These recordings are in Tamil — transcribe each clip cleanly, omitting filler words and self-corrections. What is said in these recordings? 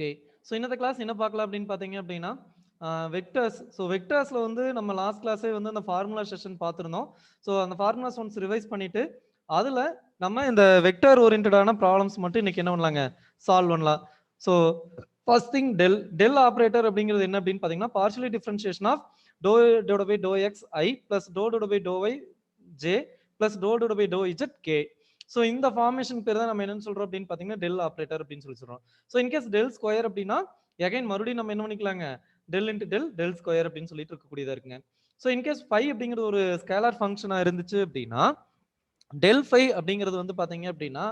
ஓகே. ஸோ இன்னத்த கிளாஸ் என்ன பார்க்கலாம் அப்படின்னு பார்த்தீங்க அப்படின்னா, வெக்டர்ஸ். ஸோ வெக்டர்ஸ்ல வந்து நம்ம லாஸ்ட் கிளாஸே வந்து அந்த ஃபார்முலா செஷன் பார்த்துருந்தோம். ஸோ அந்த ஃபார்முலாஸ் ஒன்ஸ் ரிவைஸ் பண்ணிட்டு, அதுல நம்ம இந்த வெக்டர் ஓரியன்டடான ப்ராப்ளம்ஸ் மட்டும் இன்னைக்கு என்ன பண்ணலாங்க? சால்வ் பண்ணலாம். So first thing del operator அப்படிங்கிறது என்ன அப்படின்னு பார்த்தீங்கன்னா, partially differentiation of doe divided by to x i plus doe divided by to y j plus doe divided by doe z k. So இந்த ஃபார்மேஷன் பேர் தான் நம்ம என்னன்னு சொல்றோம் அப்படின்னு பார்த்தீங்கன்னா டெல் ஆப்பரேட்டர் அப்படின்னு சொல்லி சொல்றோம். ஸோ இன்கேஸ் டெல் ஸ்கொயர் அப்படின்னா எகைன் மறுபடியும் நம்ம என்ன பண்ணிக்கலாங்க? டெல் இன்ட்டு டெல் ஸ்கொயர் அப்படின்னு சொல்லிட்டு இருக்கக்கூடியதா இருக்குங்க. ஸோ இன்கேஸ் ஃபை அப்படிங்கிறது ஒரு ஸ்கேலார் ஃபங்க்ஷனா இருந்துச்சு அப்படின்னா டெல் ஃபை அப்படிங்கிறது வந்து பாத்தீங்க அப்படின்னா,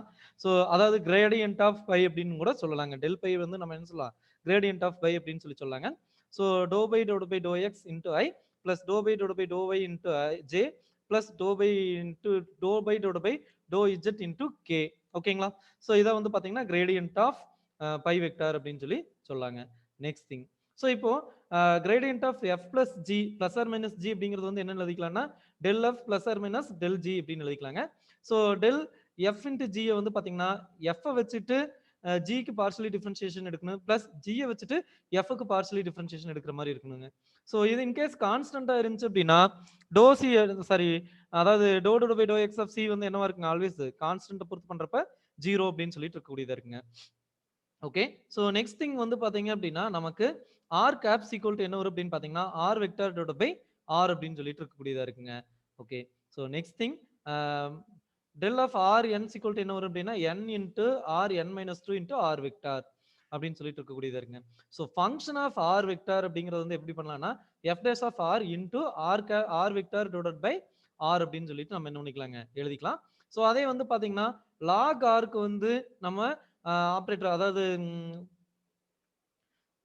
ஸோ அதாவது கிரேடியன்ட் ஆஃப் ஃபை அப்படின்னு கூட சொல்லலாங்க. டெல் ஃபை வந்து நம்ம என்ன சொல்லலாம்? கிரேடியன்ட் ஆஃப் ஃபை அப்படின்னு சொல்லி சொல்லலாங்க. So doe phi dot by to x into i plus doe phi dot by to y into j plus doe phi into doe phi dot by to z into k. ஓகேங்களா? ஸோ இதை வந்து பாத்தீங்கன்னா கிரேடியன்ட் ஆஃப் பை வெக்டார் அப்படின்னு சொல்லி சொல்லாங்க. Next thing. ஸோ இப்போ gradient of f plus g plus or minus g அப்படிங்கிறது வந்து என்ன எழுதிக்கலாம்னா del f plus or minus del g அப்படின்னு எழுதிக்கலாங்க. ஸோ டெல் எஃப் இன்ட்டு ஜியை வந்து பார்த்தீங்கன்னா எஃப்ஐ வச்சுட்டு ஜிக்கு பார்ஷலி டிஃபரன்ஷியேஷன் எடுக்கணும் பிளஸ் ஜியை வச்சுட்டு எஃப்க்கு பார்ஷலி டிஃபரன்ஷியேஷன் எடுக்கிற மாதிரி இருக்கணுங்க. ஸோ இது இன்கேஸ் கான்ஸ்டன்டா இருந்துச்சு அப்படின்னா டோ சி சாரி அதாவது doe doe by to x of c வந்து என்னவா இருக்குங்க? ஆல்வேஸ் கான்ஸ்டன்ட்டை பொறுத்து பண்றப்ப 0 அப்படின்னு சொல்லிட்டு இருக்கக்கூடியதா இருக்குங்க. ஓகே. ஸோ நெக்ஸ்ட் திங் வந்து பாத்தீங்க அப்படின்னா நமக்கு ஆர் கேப்ஸ் ஈக்குவல் டு என்ன வரும் அப்படின்னு பாத்தீங்கன்னா r vector dot by r அப்படின்னு சொல்லிட்டு இருக்கக்கூடியதா இருக்குங்க. Okay. So next thing del of r n equal to என்ன வரும் அப்படின்னா n into r n minus two into R vector அப்படின்னு சொல்லிட்டு இருக்கக்கூடியதா இருக்குங்க. So function of r vector அப்படிங்கிறது வந்து எப்படி பண்ணலாம்னா f dash of R into R vector dot by r அப்படின்னு சொல்லிட்டு நம்ம என்ன பண்ணிக்கலாங்க? எழுதிக்கலாம். ஸோ அதே வந்து பாத்தீங்கன்னா லாக் ஆருக்கு வந்து நம்ம ஆப்ரேட்டர் அதாவது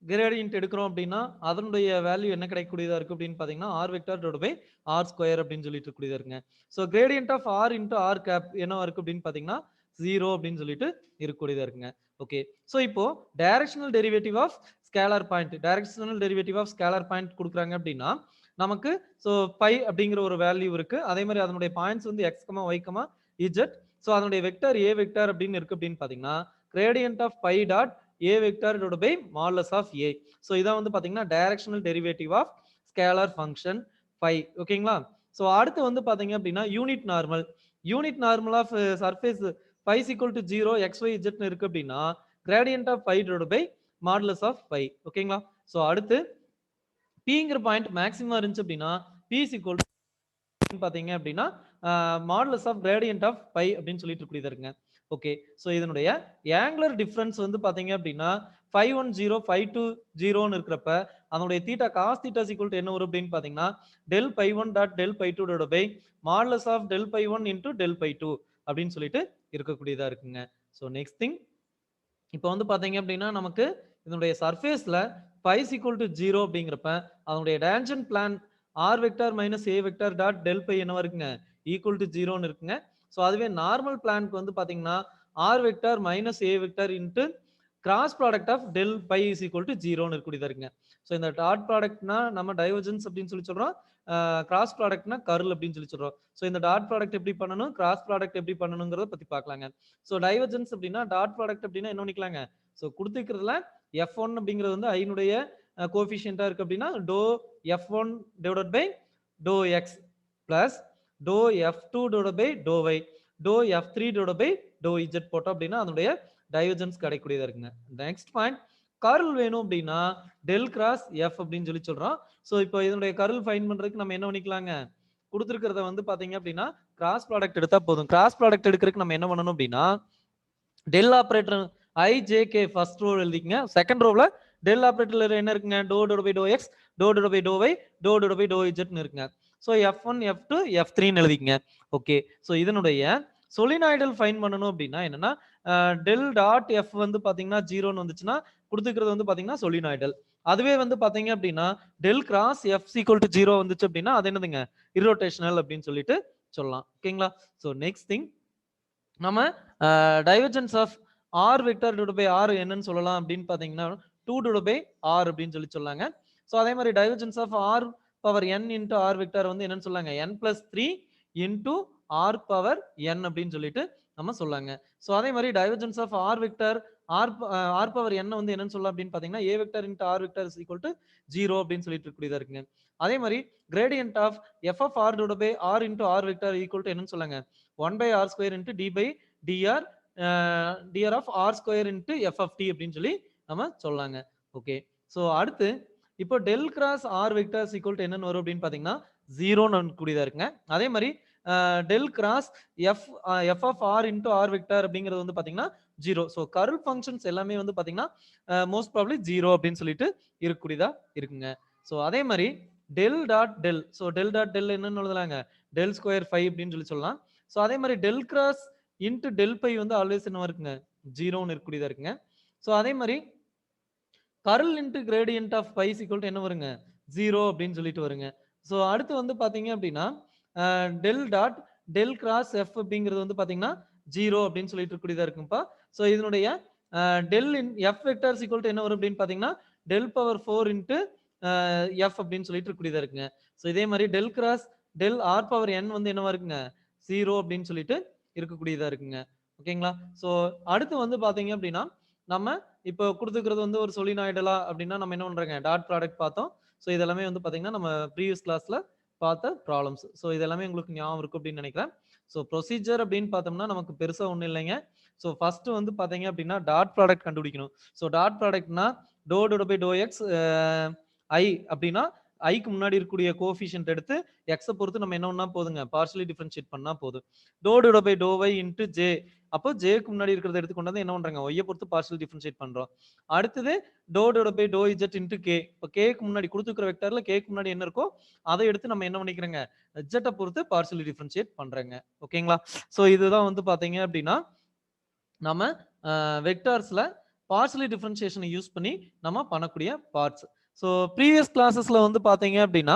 கிரேடியன்ட் எடுக்கிறோம் அப்படின்னா அதனுடைய வேல்யூ என்ன கிடைக்கக்கூடியதா இருக்கு அப்படின்னு பாத்தீங்கன்னா r vector dot by r square அப்படின்னு சொல்லிட்டு இருக்கக்கூடியதா இருக்குங்க. So gradient of R into r cap என்ன இருக்கு அப்படின்னு பாத்தீங்கன்னா 0 அப்படின்னு சொல்லிட்டு இருக்கக்கூடியதா இருக்குங்க. ஓகே. ஸோ இப்போ directional derivative of scalar point கொடுக்குறாங்க அப்படின்னா நமக்கு ஸோ பை அப்படிங்கிற ஒரு வேல்யூ இருக்கு. அதே மாதிரி அதனுடைய பாயிண்ட்ஸ் வந்து x comma y comma z. So அதனுடைய வெக்டார் ஏ வெக்டார் அப்படின்னு இருக்கு அப்படின்னு பாத்தீங்கன்னா gradient of phi dot a vector divided by modulus of a. So இதான் வந்து பாத்தீங்கன்னா directional derivative of scalar function phi. ஓகேங்களா? சோ அடுத்து வந்து பாத்தீங்க அப்படின்னா unit normal of surface phi is equal to 0 xy z னு இருக்கு அப்படின்னா gradient of phi divided by modulus of phi. ஓகேங்களா? சோ அடுத்து pங்கிற பாயிண்ட் மேக்ஸிமம் இருந்துச்சு அப்படின்னா p is equal to பாத்தீங்க அப்படின்னா modulus of gradient of phi அப்படின்னு சொல்லிட்டு இருக்கக்கூடியதா இருக்குங்க. ஓகே. ஸோ இதனுடைய ஆங்குலர் டிஃபரன்ஸ் வந்து பாத்தீங்க அப்படின்னா 510 520 இருக்கிறப்ப அதனுடைய theta cos theta equal to என்ன வரும் அப்படின்னு பாத்தீங்கன்னா del phi one dot del phi two dot by modulus of del phi one into del phi two அப்படின்னு சொல்லிட்டு இருக்கக்கூடியதா இருக்குங்க. ஸோ நெக்ஸ்ட் திங் இப்போ வந்து பாத்தீங்க அப்படின்னா நமக்கு இதனுடைய சர்ஃபேஸ்ல பை ஈக்குவல் டு 0 அப்படிங்கிறப்ப அதனுடைய tangent plane r vector minus a vector dot del phi என்னவா இருக்குங்க? ஈக்குவல் டு 0ன்னு இருக்குங்க. ஸோ அதுவே நார்மல் பிளானுக்கு வந்து பாத்தீங்கன்னா r vector minus a vector into cross product of del phi is equal to 0ன்னு இருக்கக்கூடியதா இருக்குங்க. ஸோ இந்த டாட் ப்ராடக்ட்னா நம்ம டைவர்ஜென்ஸ் அப்படின்னு சொல்லி சொல்றோம். கிராஸ் ப்ராடக்ட்னா கர்ல் அப்படின்னு சொல்லி சொல்றோம். ஸோ இந்த டாட் ப்ராடக்ட் எப்படி பண்ணணும், கிராஸ் ப்ராடக்ட் எப்படி பண்ணணுங்கிறத பத்தி பார்க்கலாங்க. ஸோ டைவர்ஜென்ஸ் அப்படின்னா டாட் ப்ராடக்ட் அப்படின்னா என்ன பண்ணிக்கலாங்க? ஸோ கொடுத்துக்கிறதுல F1 அப்படிங்கிறது வந்து ஐனுடைய கோஎஃபிஷியன்ட்டா இருக்கு அப்படின்னா doe F1 divided by to x plus doe F2 divided by to Y doe F3 divided by to z போட்டோம் அப்படின்னா அதனுடைய டைவர்ஜென்ஸ் கிடைக்கூடியதா இருக்குங்க. நெக்ஸ்ட் பாயிண்ட் கர்ல் வேணும் அப்படின்னா டெல் கிராஸ் எஃப் அப்படின்னு சொல்லி சொல்றோம். ஸோ இப்போ இதனுடைய கர்ல் ஃபைன் பண்றதுக்கு நம்ம என்ன பண்ணிக்கலாங்க? கொடுத்துருக்கிறத வந்து பாத்தீங்க அப்படின்னா கிராஸ் ப்ராடக்ட் எடுத்தா போதும். கிராஸ் ப்ராடக்ட் எடுக்கிறதுக்கு நம்ம என்ன பண்ணணும் அப்படின்னா del operator i j k first row எழுதிக்கங்க. செகண்ட் ரோல டெல் ஆபரேட்டர்ல என்ன இருக்குங்க? Do dot by to X do dot by to Y do dot by do இஜெட்னு இருக்குங்க. ஸோ F1 F2 F3ன்னு எழுதிக்கங்க. ஓகே. ஸோ இதனுடைய சொலினாய்டல் ஃபைன் பண்ணணும் அப்படின்னா என்னன்னா டெல் டாட் எஃப் வந்து பாத்தீங்கன்னா 0ன்னு வந்துச்சுன்னா கொடுத்துக்கிறது வந்து பாத்தீங்கன்னா சொலினாய்டல். அதுவே வந்து பாத்தீங்க அப்படின்னா del cross F equal to 0 வந்துச்சு அப்படின்னா அது என்னதுங்க? இர்ரோட்டேஷனல் அப்படின்னு சொல்லிட்டு சொல்லலாம். ஓகேங்களா? ஸோ நெக்ஸ்ட் திங் நம்ம divergence of r vector divide by r என்னன்னு சொல்லலாம் அப்படின்னு பாத்தீங்கன்னா 2 டிவைட் பை ஆர் அப்படின்னு சொல்லி சொல்லாங்க. ஸோ அதே மாதிரி divergence of r power n into r vector வந்து என்னன்னு சொல்லாங்க? n+3 into R power n அப்படின்னு சொல்லிட்டு நம்ம சொல்லாங்க. ஸோ அதே மாதிரி divergence of r vector r power n வந்து என்னன்னு சொல்லலாம் அப்படின்னு பாத்தீங்கன்னா a vector into r vector is equal to 0 அப்படின்னு சொல்லிட்டு இருக்கக்கூடியதா இருக்குங்க. அதே மாதிரி gradient of f of r divided by r into r vector equal to என்னன்னு சொல்லாங்க 1 by r square into d by dr dr of r square into f of t அப்படின்னு சொல்லி நம்ம சொல்லலாங்க. ஓகே, ஸோ அடுத்து இப்போ del cross r vectors equal to என்னன்னு வரும் அப்படின்னு பாத்தீங்கன்னா 0ன்னு கூடியதா இருக்குங்க. அதே மாதிரி del cross f f of r into r vector அப்படிங்கிறது வந்து பாத்தீங்கன்னா 0. ஸோ கர்ல் ஃபங்க்ஷன்ஸ் எல்லாமே வந்து பாத்தீங்கன்னா மோஸ்ட் ப்ராபப்லி 0 அப்படின்னு சொல்லிட்டு இருக்கக்கூடியதா இருக்குங்க. ஸோ அதே மாதிரி del dot del, so del dot del என்னன்னு எழுதலாங்க டெல் ஸ்கொயர் 5 அப்படின்னு சொல்லி சொல்லலாம். ஸோ அதே மாதிரி del cross into del phi வந்து ஆல்வேஸ் என்ன இருக்குங்க 0ன்னு இருக்கக்கூடியதா இருக்குங்க. ஸோ அதே மாதிரி curl into gradient of phi equal to என்ன வருங்க 0 அப்படின்னு சொல்லிட்டு வருங்க. ஸோ அடுத்து வந்து பாத்தீங்க அப்படின்னா del dot del cross f அப்படிங்கிறது வந்து பாத்தீங்கன்னா 0 அப்படின்னு சொல்லிட்டு இருக்கக்கூடியதா இருக்குப்பா. ஸோ இதனுடைய del in f vector equal to என்ன வரும் அப்படின்னு பாத்தீங்கன்னா டெல் பவர் 4 இன்ட்டு எஃப் அப்படின்னு சொல்லிட்டு இருக்கக்கூடியதா இருக்குங்க. ஸோ இதே மாதிரி del cross del r power n வந்து என்னவா இருக்குங்க 0 அப்படின்னு சொல்லிட்டு இருக்கக்கூடியதா இருக்குங்க. ஓகேங்களா? ஸோ அடுத்து வந்து பாத்தீங்க அப்படின்னா நம்ம இப்போ கொடுத்துக்கிறது வந்து ஒரு சொலினாய்டலா அப்படின்னா நம்ம என்ன பண்றோங்க டாட் ப்ராடக்ட் பார்த்தோம். ஸோ இதெல்லாமே வந்து பாத்தீங்கன்னா நம்ம ப்ரீவியஸ் கிளாஸ்ல பார்த்த ப்ராப்ளம்ஸ். ஸோ இதெல்லாமே உங்களுக்கு ஞாபகம் இருக்கும் அப்படின்னு நினைக்கிறேன். ஸோ ப்ரொசீஜர் அப்படின்னு பார்த்தோம்னா நமக்கு பெருசா ஒன்றும் இல்லைங்க. ஸோ ஃபர்ஸ்ட் வந்து பாத்தீங்க அப்படின்னா டாட் ப்ராடக்ட் கண்டுபிடிக்கணும். ஸோ டாட் ப்ராடக்ட்னா do divide by to x i அப்படின்னா ஐக்கு முன்னாடி இருக்கக்கூடிய கோஎஃபிஷியன்ட் எடுத்து எக்ஸை பொறுத்து நம்ம என்ன பண்ணா போதுங்க பார்ஷியலி டிஃபரன்ஷியேட் பண்ணா போதும். Doe divide by to y into j, அப்போ ஜேக்கு முன்னாடி இருக்கிறத எடுத்து கொண்டு வந்து என்ன பண்றாங்க ஒய்யை பொறுத்து பார்ஷியல் டிஃபரன்ஷியேட் பண்றோம். அடுத்தது doe divide by to z into k, இப்போ கேக்கு முன்னாடி கொடுத்துக்கிற வெக்டர்ல கேக்கு முன்னாடி என்ன இருக்கோ அதை எடுத்து நம்ம என்ன பண்ணிக்கிறோங்க ஜெட்டை பொறுத்து பார்ஷியலி டிஃபரன்ஷியேட் பண்றாங்க. ஓகேங்களா? ஸோ இதுதான் வந்து பாத்தீங்க அப்படின்னா நம்ம வெக்டார்ஸ்ல பார்ஷியலி டிஃபரன்ஷியேஷனை யூஸ் பண்ணி நம்ம பண்ணக்கூடிய பார்ட்ஸ். ஸோ ப்ரீவியஸ் கிளாஸஸ்ல வந்து பாத்தீங்க அப்படின்னா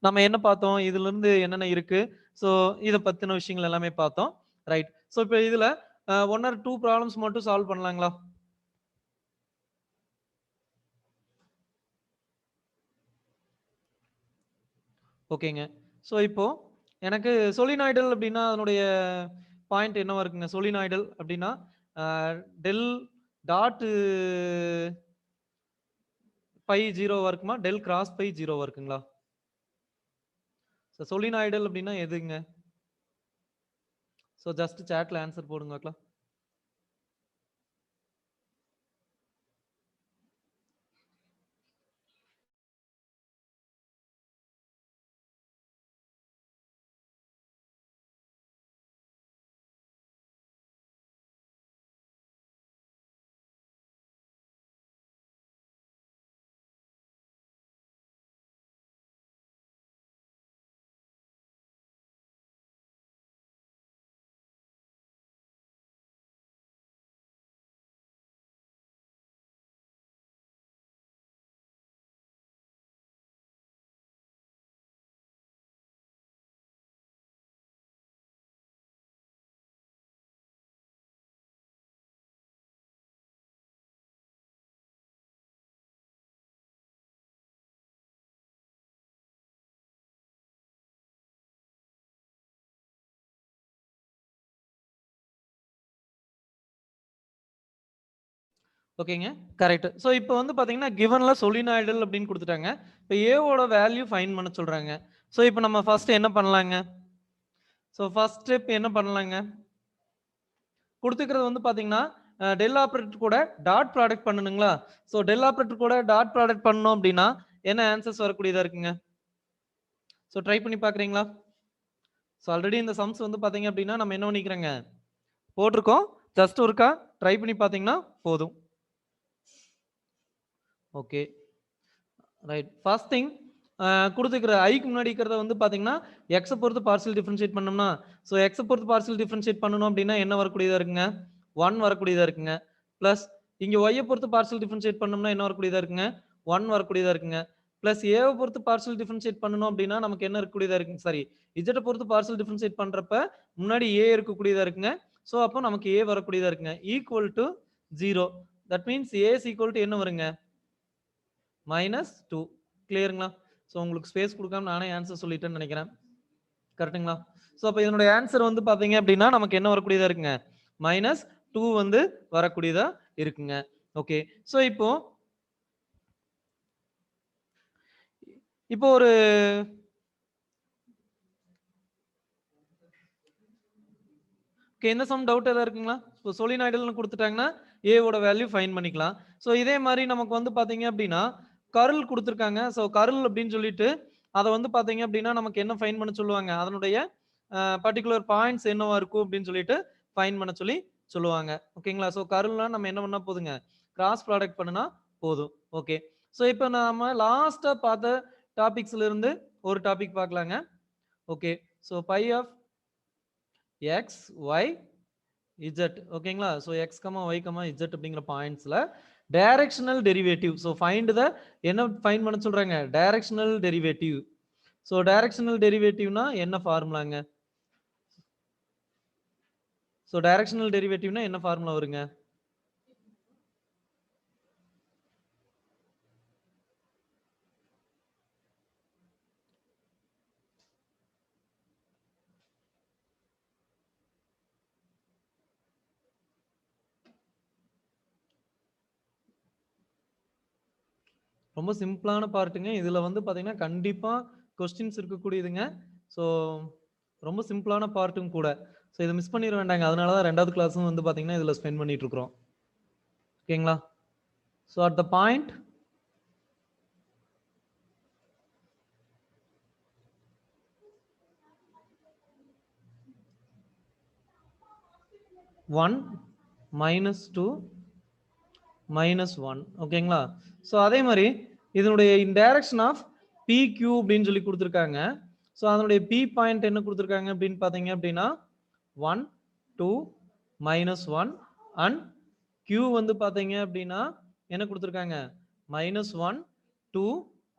நம்ம என்ன பார்த்தோம் இதுல இருந்து என்னென்ன இருக்கு, ஸோ இதை பத்தின விஷயங்கள் எல்லாமே பார்த்தோம். ரைட், ஸோ இப்போ இதுல 1 or 2 ப்ராப்ளம்ஸ் மட்டும் சால்வ் பண்ணலாங்களா? ஓகேங்க, ஸோ இப்போ எனக்கு சொலினாய்டல் அப்படின்னா அதனுடைய பாயிண்ட் என்னவா இருக்குங்க சொலினாய்டல் அப்படின்னா டெல் டாட் பை 0வா இருக்குமா டெல் கிராஸ் பை 0வா இருக்குங்களா? ஸோ சொலினாய்டல் அப்படின்னா எதுங்க? ஸோ ஜஸ்ட் சாட்ல ஆன்சர் போடுங்க பார்க்கலாம். ஓகேங்க, கரெக்ட். ஸோ இப்போ வந்து பாத்தீங்கன்னா கிவன்ல சொலினாய்டல் அப்படின்னு கொடுத்துட்டாங்க. இப்போ ஏவோட வேல்யூ ஃபைண்ட் பண்ண சொல்றாங்க. ஸோ இப்போ நம்ம ஃபர்ஸ்ட் என்ன பண்ணலாங்க? ஸோ ஃபர்ஸ்ட் ஸ்டெப் என்ன பண்ணலாங்க? கொடுத்துக்கிறது வந்து பாத்தீங்கன்னா டெல் ஆப்ரேட்டர் கூட டாட் ப்ராடக்ட் பண்ணணுங்களா? ஸோ டெல் ஆப்ரேட்டர் கூட டாட் ப்ராடக்ட் பண்ணணும் அப்படின்னா என்ன ஆன்சர்ஸ் வரக்கூடியதா இருக்குங்க? ஸோ ட்ரை பண்ணி பாக்குறீங்களா? ஸோ ஆல்ரெடி இந்த சம்ஸ் வந்து பாத்தீங்க அப்படின்னா நம்ம என்ன பண்ணிக்கிறோங்க போட்டிருக்கோம். ஜஸ்ட் ஒருக்கா ட்ரை பண்ணி பாத்தீங்கன்னா போதும். Okay, right. ஃபர்ஸ்ட் திங் கொடுத்துக்கிற ஐக்கு முன்னாடி இருக்கிறத வந்து பாத்தீங்கன்னா எக்ஸை பொறுத்து பார்ஷியல் டிஃபரன்ஷியேட் பண்ணோம்னா ஸோ எக்ஸை பொறுத்து பார்ஷியல் டிஃபரன்ஷியேட் பண்ணணும் அப்படின்னா என்ன வரக்கூடியதா இருக்குங்க 1 வரக்கூடியதா இருக்குங்க. பிளஸ் இங்க ஒய்யை பொறுத்து பார்ஷியல் டிஃபரன்ஷியேட் பண்ணோம்னா என்ன வரக்கூடியதா இருக்குங்க 1 வரக்கூடியதா இருக்குங்க. பிளஸ் ஏவை பொறுத்து பார்ஷியல் டிஃபரன்ஷியேட் பண்ணணும் அப்படின்னா நமக்கு என்ன இருக்கக்கூடியதா இருக்குங்க சாரி இஜெட்டை பொறுத்து பார்ஷியல் டிஃபரன்ஷியேட் பண்றப்ப முன்னாடி ஏ இருக்கக்கூடியதா இருக்குங்க. ஸோ அப்போ நமக்கு ஏ வரக்கூடியதா இருக்குங்க equal to 0. That means A is equal to என்ன வருங்க -2. கிளியருங்களா? ஸோ உங்களுக்கு ஸ்பேஸ் கொடுக்காம நானே ஆன்சர் சொல்லிட்டேன்னு நினைக்கிறேன். கரெக்டுங்களா? ஸோ அப்போ இதனுடைய ஆன்சர் வந்து பாத்தீங்க அப்படின்னா நமக்கு என்ன வரக்கூடியதா இருக்குங்க -2 வந்து வரக்கூடியதா இருக்குங்க. ஓகே. ஸோ இப்போ இப்போ ஒரு இந்த சம் டவுட் ஏதாவது இருக்குங்களா? இப்போ சோலினாய்டல்னு கொடுத்துட்டாங்கன்னா a ஓட வேல்யூ ஃபைண்ட் பண்ணிக்கலாம். ஸோ இதே மாதிரி நமக்கு வந்து பாத்தீங்க அப்படின்னா கர்ல் கொடுத்துருக்காங்க. ஸோ கர்ல் அப்படின்னு சொல்லிட்டு அதை வந்து பாத்தீங்க அப்படின்னா நமக்கு என்ன ஃபைண்ட் பண்ண சொல்லுவாங்க, அதனுடைய பர்டிகுலர் பாயிண்ட்ஸ் என்னவா இருக்கும் அப்படின்னு சொல்லிட்டு ஃபைண்ட் பண்ண சொல்லி சொல்லுவாங்க. ஓகேங்களா? ஸோ கர்ல்னா நம்ம என்ன பண்ணா போதுங்க, கிராஸ் ப்ராடக்ட் பண்ணுனா போதும். ஓகே. ஸோ இப்போ நாம லாஸ்டா பார்த்த டாபிக்ஸ்ல இருந்து ஒரு டாபிக் பார்க்கலாங்க. Okay. So phi of x y z. ஓகேங்களா? ஸோ x, y, z அப்படிங்கிற பாயிண்ட்ஸ்ல directional derivative. So find the என்ன ஃபைண்ட் பண்ண சொல்றாங்க, டைரக்ஷனல் டெரிவேட்டிவ். ஸோ டைரக்ஷனல் டெரிவேட்டிவ்னா என்ன ஃபார்முலாங்க? ஸோ டைரக்ஷனல் டெரிவேட்டிவ்னா என்ன ஃபார்முலா வருங்க? ரொம்ப சிம்பிளான பார்ட்டுங்க. இதுல வந்து பாத்தீங்கன்னா கண்டிப்பா கொஸ்டின்ஸ் இருக்கக்கூடியதுங்க. ஸோ ரொம்ப சிம்பிளான பார்ட்டும் கூட. ஸோ இதை மிஸ் பண்ணிட வேண்டாங்க. அதனால தான் 2வது கிளாஸும் வந்து பாத்தீங்கன்னா இதுல ஸ்பெண்ட் பண்ணிட்டு இருக்கிறோம். ஓகேங்களா? So at the point 1 -2 -1. ஓகேங்களா? ஸோ அதே மாதிரி இதனுடைய டைரக்ஷன் ஆஃப் PQ அப்படின்னு சொல்லி கொடுத்துருக்காங்க. ஸோ அதனுடைய P பாயிண்ட் என்ன கொடுத்துருக்காங்க அப்படின்னு பார்த்தீங்க அப்படின்னா 1 2 -1 அண்ட் Q வந்து பார்த்தீங்க அப்படின்னா என்ன கொடுத்துருக்காங்க, -1 2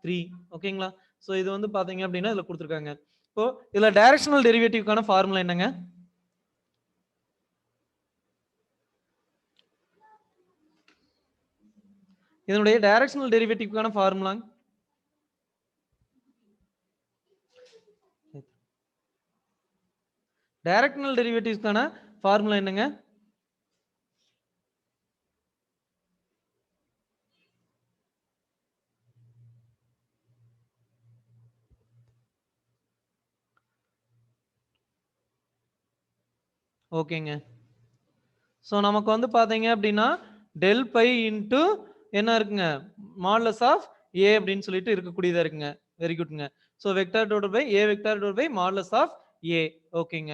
3. ஓகேங்களா? ஸோ இது வந்து பார்த்தீங்க அப்படின்னா இதில் கொடுத்துருக்காங்க. இப்போ இதில் டைரக்ஷனல் டெரிவேட்டிவ்க்கான ஃபார்முலா என்னங்க? இதனுடைய டைரக்ஷனல் டெரிவேட்டிவ்க்கான ஃபார்முலா டைரக்ஷனல் டெரிவேட்டிவ்ஸ்க்கான ஃபார்முலா என்னங்க? ஓகேங்க. ஸோ நமக்கு வந்து பார்த்தீங்க அப்படின்னா டெல் பை இன்ட்டு என்ன இருக்குங்க, மாடுலஸ் ஆஃப் ஏ அப்படின்னு சொல்லிட்டு இருக்கக்கூடியதா இருக்குங்க. வெரி குட்ங்க. So vector divided by a vector divided by modulus of a. ஓகேங்க.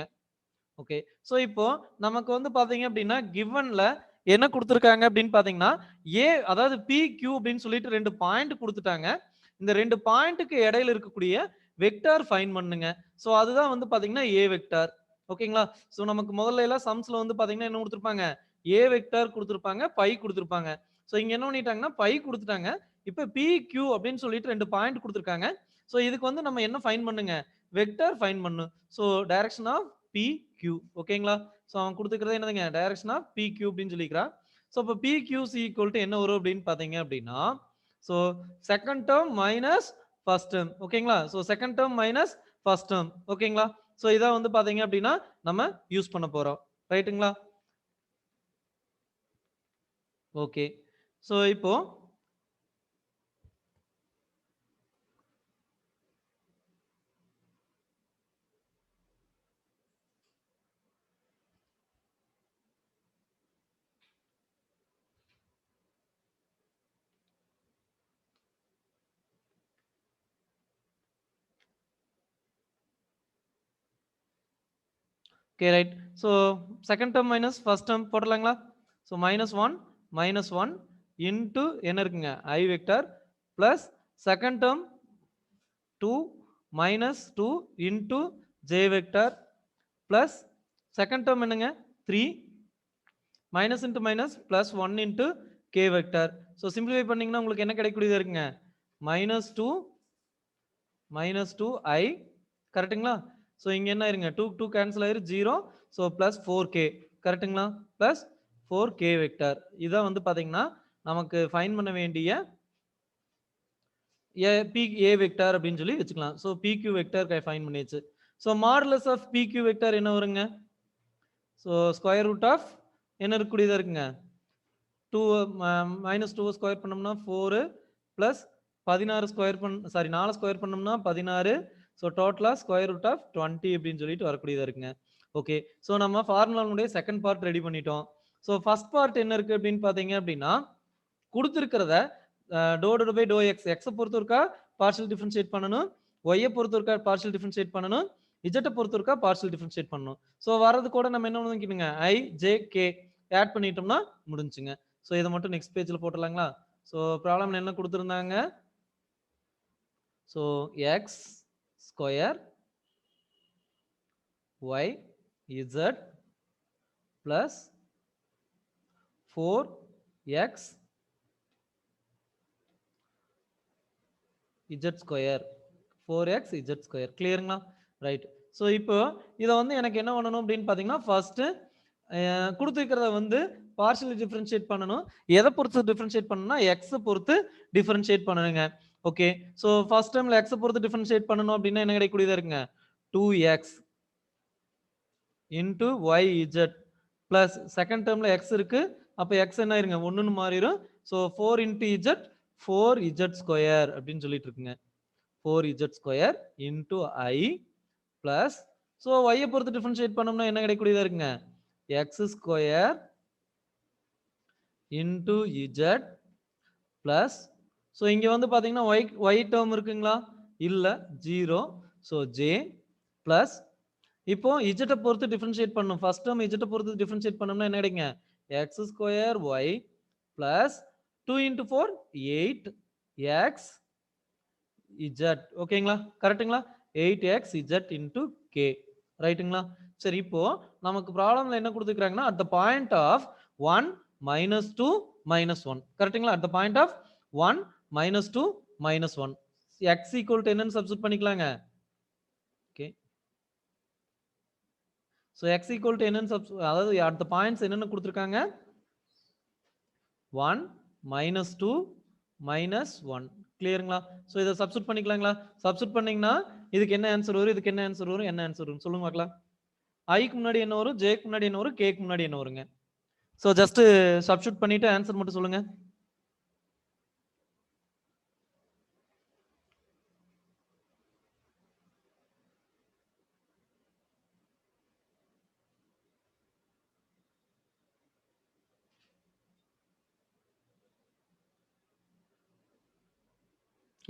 ஓகே. ஸோ இப்போ நமக்கு வந்து பார்த்தீங்க அப்படின்னா கிவன்ல என்ன கொடுத்துருக்காங்க அப்படின்னு பார்த்தீங்கன்னா ஏ, அதாவது பி கியூ அப்படின்னு சொல்லிட்டு 2 பாயிண்ட் கொடுத்துட்டாங்க. இந்த 2 பாயிண்ட்டுக்கு இடையில இருக்கக்கூடிய வெக்டார் ஃபைண்ட் பண்ணுங்க. ஸோ அதுதான் வந்து பார்த்தீங்கன்னா ஏ வெக்டார். ஓகேங்களா? ஸோ நமக்கு முதல்ல எல்லாம் சம்ஸ்ல வந்து பார்த்தீங்கன்னா என்ன கொடுத்துருப்பாங்க, ஏ வெக்டார் கொடுத்துருப்பாங்க, பை கொடுத்துருப்பாங்க. ஸோ இங்க என்ன பண்ணிட்டாங்கன்னா பை கொடுத்துட்டாங்க. இப்போ பி கியூ அப்படின்னு சொல்லிட்டு 2 பாயிண்ட் கொடுத்துருக்காங்க. ஸோ இதுக்கு வந்து நம்ம என்ன ஃபைண்ட் பண்ணுங்க, வெக்டார் ஃபைண்ட் பண்ணும். So direction of P Q. ஓகேங்களா? ஸோ அவன் கொடுத்துக்கிறது என்னதுங்க, டைரக்ஷன் ஆஃப் பி கியூ அப்படின்னு சொல்லிக்கிறான். ஸோ இப்போ பி கியூஸ் ஈக்குவல் டு என்ன வரும் அப்படின்னு பார்த்தீங்க அப்படின்னா, so second term minus first term. ஓகேங்களா? So second term minus first term. ஓகேங்களா? ஸோ இதான் வந்து பார்த்தீங்க அப்படின்னா நம்ம யூஸ் பண்ண போறோம். ரைட்டுங்களா? ஓகே. ஸோ இப்போ okay right. So second term minus first term போடலாங்களா? So -1 into என்ன இருக்குங்க, i vector plus second term 2 -2 into j vector plus second term என்னங்க 3 minus into minus plus 1 into k vector. So simplify பண்ணீங்கன்னா உங்களுக்கு என்ன கிடைக்கக்கூடியது இருக்குங்க, -2 ஐ. கரெக்டுங்களா? ஸோ இங்க என்ன இருங்க, 2 2 கேன்சல் ஆயிரு 0. So plus 4k. கரெக்டுங்களா? Plus 4k vector. இதான் வந்து பாத்தீங்கன்னா நமக்கு ஃபைண்ட் பண்ண வேண்டிய ஏ வெக்டார் அப்படின்னு சொல்லி வச்சுக்கலாம். ஸோ PQ வெக்டார் ஃபைண்ட் பண்ணியாச்சு. So modulus of PQ vector என்ன வருங்க? ஸோ ஸ்கொயர் ரூட் ஆஃப் என்ன இருக்கக்கூடியதா இருக்குங்க, 2 minus 2 ஸ்கொயர் பண்ணோம்னா 4 plus 16 ஸ்கொயர் 4 ஸ்கொயர் பண்ணோம்னா 16. ஸோ டோட்டலா ஸ்கொயர் ரூட் ஆஃப் 20 அப்படின்னு சொல்லிட்டு வரக்கூடியதா இருக்குங்க. ஓகே, ஸோ நம்ம ஃபார்முலாவுடைய செகண்ட் பார்ட் ரெடி பண்ணிட்டோம். ஸோ ஃபர்ஸ்ட் பார்ட் என்ன இருக்கு அப்படின்னு பாத்தீங்க அப்படின்னா, கொடுத்துருக்கிறத டோ பை டோ எக்ஸ், எக்ஸை பொறுத்து இருக்கா பார்ஷியல் டிஃபரன்ஷியேட் பண்ணணும், ஒய்யை பொறுத்து இருக்கா பார்ஷியல் டிஃபரன்ஷியேட் பண்ணணும், இஜெட்டை பொறுத்து இருக்கா பார்ஷியல் டிஃபரன்ஷியேட் பண்ணணும். ஸோ வரது கூட நம்ம என்ன பண்ணிக்கணுங்க, ஐ ஜே கே ஆட் பண்ணிட்டோம்னா முடிஞ்சுங்க. ஸோ இதை மட்டும் நெக்ஸ்ட் பேஜில் போட்டுடலாங்களா. ஸோ ப்ராப்ளம் என்ன கொடுத்துருந்தாங்க, so x square y z plus 4x z square 4x z square. கிளியருங்களா? ரைட். ஸோ இப்போ இதை வந்து எனக்கு என்ன பண்ணணும் அப்படின்னு பார்த்தீங்கன்னா, ஃபர்ஸ்ட் கொடுத்துருக்கிறத வந்து பார்ஷியலி டிஃபரன்ஷியேட் பண்ணணும். எதை பொறுத்து டிஃபரன்ஷியேட் பண்ணணும்னா எக்ஸை பொறுத்து டிஃபரன்ஷியேட் பண்ணணுங்க. ஓகே, ஸோ ஃபர்ஸ்ட் டைம்ல எக்ஸை பொறுத்து டிஃபரன்ஷியேட் பண்ணணும் அப்படின்னா என்ன கிடைக்கக்கூடியதா இருக்குங்க, 2x into y z plus second டேர்ம்ல எக்ஸ் இருக்கு, அப்போ எக்ஸ் என்ன ஆயிருங்க 1ன்னு மாறிடும். So 4 into Z 4z square அப்படின்னு சொல்லிட்டு இருக்குங்க. 4z square into I plus, so ஒய்யை பொறுத்து டிஃபரன்ஷியேட் பண்ணோம்னா என்ன கிடைக்கக்கூடியதா இருக்குங்க, X square into Z plus, so இங்க வந்து பாத்தீங்கன்னா ஒய் டேர்ம் இருக்குங்களா, இல்ல 0. ஸோ ஜே பிளஸ், இப்போ இஜெட்டை பொறுத்து டிஃபரன்ஷியேட் பண்ணணும். ஃபர்ஸ்ட் டேர்ம் இஜெட்டை பொறுத்து டிஃபரன்ஷியேட் பண்ணோம்னா என்ன கிடைக்குங்க, x square y plus 2 into 4 8x z. ஓகேங்களா, கரெக்டுங்களா, 8x z இன்டு கே. ரைட்டுங்களா? சரி, இப்போ நமக்கு ப்ராப்ளம்ல என்ன கொடுத்துருக்காங்கன்னா, at the point of 1 minus 2 minus 1. கரெக்டுங்களா? At the point of 1 minus 2 minus 1 x equal to என்னன்னு சப்ஸ்டிட் பண்ணிக்கலாங்க. Okay, so x equal to என்னன்னு அதாவது அட் த பாயிண்ட்ஸ் என்னென்ன கொடுத்துருக்காங்க, 1 minus 2 minus 1. கிளியருங்களா? ஸோ இதை சப்ஸ்டிட் பண்ணிக்கலாங்களா? சப்ஸ்டிட் பண்ணீங்கன்னா இதுக்கு என்ன ஆன்சர் வரும், இதுக்கு என்ன ஆன்சர் வரும், என்ன ஆன்சர் வரும் சொல்லுங்க பார்க்கலாம். ஐக்கு முன்னாடி என்ன வரும், ஜேக்கு முன்னாடி என்ன வரும், கேக்கு முன்னாடி என்ன வருங்க. ஸோ ஜஸ்ட் சப்ஸ்டிட் பண்ணிட்டு ஆன்சர் மட்டும் சொல்லுங்க.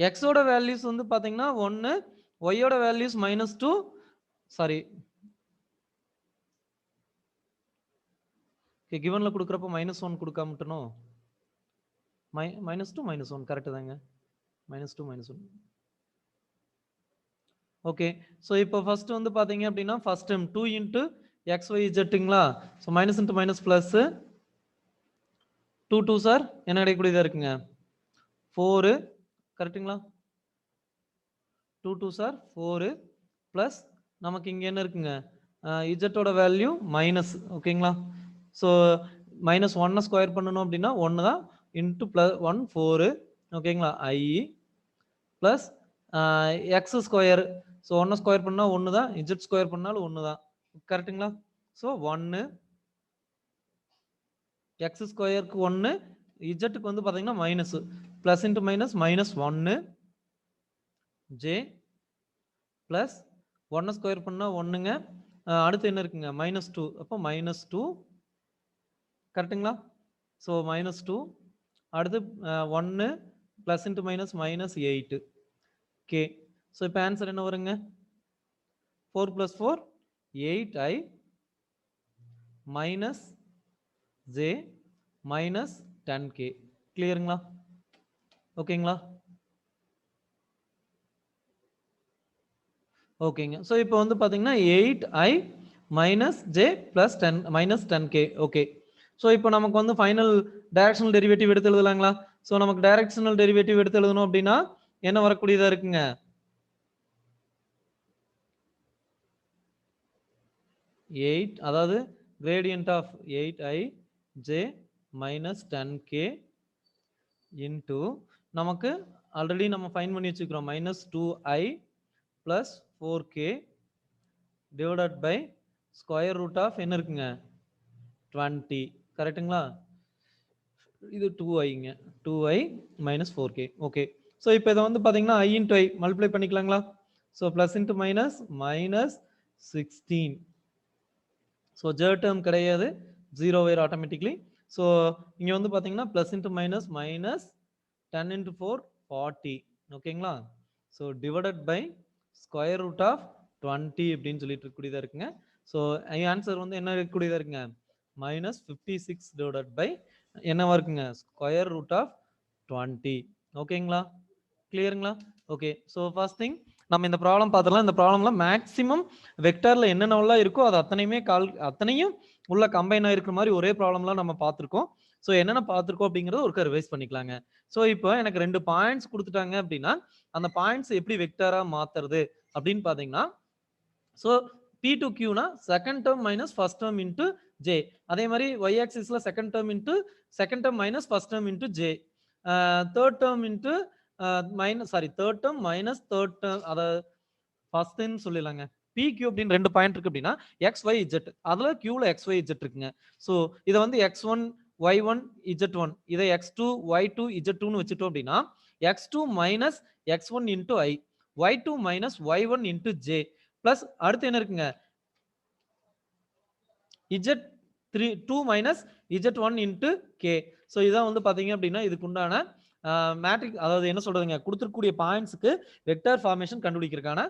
எக்ஸோட வேல்யூஸ் வந்து பாத்தீங்கன்னா 1, ஒய்யோட வேல்யூஸ் -2, சாரி கிவன்ல கொடுக்குறப்ப -1 கொடுக்காம விட்டணும். -2 -1 கரெக்ட் தாங்க, -2 -1. ஓகே, ஸோ இப்போ ஃபர்ஸ்ட் வந்து பாத்தீங்க அப்படின்னா first time 2 into x y ஜெட்டுங்களா. So minus into minus plus 2 2 sir என்ன கிடைக்கக்கூடியதா இருக்குங்க 4. கரெக்டுங்களா, 2 2 சார் 4 பிளஸ் நமக்கு இங்க என்ன இருக்குங்க, இஜெட்டோட வேல்யூ மைனஸ். ஓகேங்களா, ஸோ -1 ஸ்கொயர் பண்ணணும் அப்படின்னா 1 தான், இன்ட்டு பிளஸ் 1 4. ஓகேங்களா, i plus x square. So 1 square பண்ணா 1 தான், இஜெட் ஸ்கொயர் பண்ணாலும் 1 தான். கரெக்டுங்களா, ஸோ 1 எக்ஸ் ஸ்கொயருக்கு 1, இஜெட்டுக்கு வந்து பார்த்தீங்கன்னா minus, plus into minus -1 J plus 1 square பண்ணா 1ங்க. அடுத்து என்ன இருக்குங்க -2, அப்போ -2. கரெக்டுங்களா, ஸோ -2 அடுத்து 1 plus into minus -8 K. So இப்போ ஆன்சர் என்ன வருங்க, 4 + 4 8i minus J minus 10k. கிளியருங்களா? ஓகேங்களா? ஓகேங்க, ஸோ இப்போ வந்து பார்த்தீங்கன்னா 8i minus J plus 10 minus 10k. Okay, so இப்போ நமக்கு வந்து ஃபைனல் டைரக்ஷனல் டெரிவேட்டிவ் எடுத்து எழுதலாங்களா? ஸோ நமக்கு டைரக்ஷனல் டெரிவேட்டிவ் எடுத்து எழுதணும் அப்படின்னா என்ன வரக்கூடியதா இருக்குங்க, 8, அதாவது gradient of 8i j minus 10k into நமக்கு ஆல்ரெடி நம்ம ஃபைன் பண்ணி வச்சுக்கிறோம் -2i plus 4k divided by square root of என்ன இருக்குங்க 20. கரெக்டுங்களா? இது 2iங்க 2i minus 4k. Okay. So இப்போ இதை வந்து பார்த்தீங்கன்னா i into i மல்டிப்ளை பண்ணிக்கலாங்களா? So plus into minus minus 16. So j term கிடையாது, 0 வயிறு ஆட்டோமேட்டிக்லி. ஸோ இங்கே வந்து பார்த்தீங்கன்னா plus into minus minus 10 into 4 40. ஓகேங்களா? So divided by square root of 20 அப்படின்னு சொல்லிட்டு இருக்கக்கூடியதாக இருக்குங்க. ஸோ ஆன்சர் வந்து என்ன இருக்கக்கூடியதாக இருக்குங்க? மைனஸ் 56 டிவைடட் பை என்னவா இருக்குங்க? Square root of 20. ஓகேங்களா? கிளியருங்களா? ஓகே. ஸோ ஃபர்ஸ்ட் திங் நம்ம இந்த ப்ராப்ளம் பார்த்துடலாம். இந்த ப்ராப்ளம்ல மேக்ஸிமம் வெக்டர்ல என்னென்னலாம் இருக்கோ அது அத்தனையும் உள்ள கம்பைன் ஆயிருக்கிற மாதிரி ஒரே ப்ராப்ளம்லாம் நம்ம பார்த்துருக்கோம். ஸோ என்னென்ன பார்த்துருக்கோம் அப்படிங்கிறத ஒரு ரிவைஸ் பண்ணிக்கலாங்க. ஸோ இப்போ எனக்கு 2 பாயிண்ட்ஸ் கொடுத்துட்டாங்க அப்படின்னா அந்த பாயிண்ட்ஸ் எப்படி வெக்டரா மாத்துறது அப்படின்னு பார்த்தீங்கன்னா, ஸோ P to Q னா second term minus first term into j. அதே மாதிரி y ஆக்சிஸ்ல second term into second term minus first term into j. Third term into third term minus third term, அதாவது ஃபர்ஸ்ட்னு சொல்லிடலாங்க. PQ அப்படின்னு 2 பாயிண்ட் இருக்கு அப்படின்னா XYZ, அதுல Qல XYZ இருக்குங்க. ஸோ இதை வந்து X1 Y1 Z1, இதை X2 Y2 Z2ன்னு வச்சுட்டோம் அப்படின்னா X2 minus X1 into I, Y2 minus Y1 into J plus அடுத்து என்ன இருக்குங்க? Z2 minus Z1 into K. So இதான் வந்து பாத்தீங்க அப்படின்னா இதுக்கு உண்டான மேட்ரிக், அதாவது என்ன சொல்றதுங்க, கொடுத்துருக்கூடிய பாயிண்ட்ஸுக்கு வெக்டர் ஃபார்மேஷன் கண்டுபிடிக்கிறதுக்கான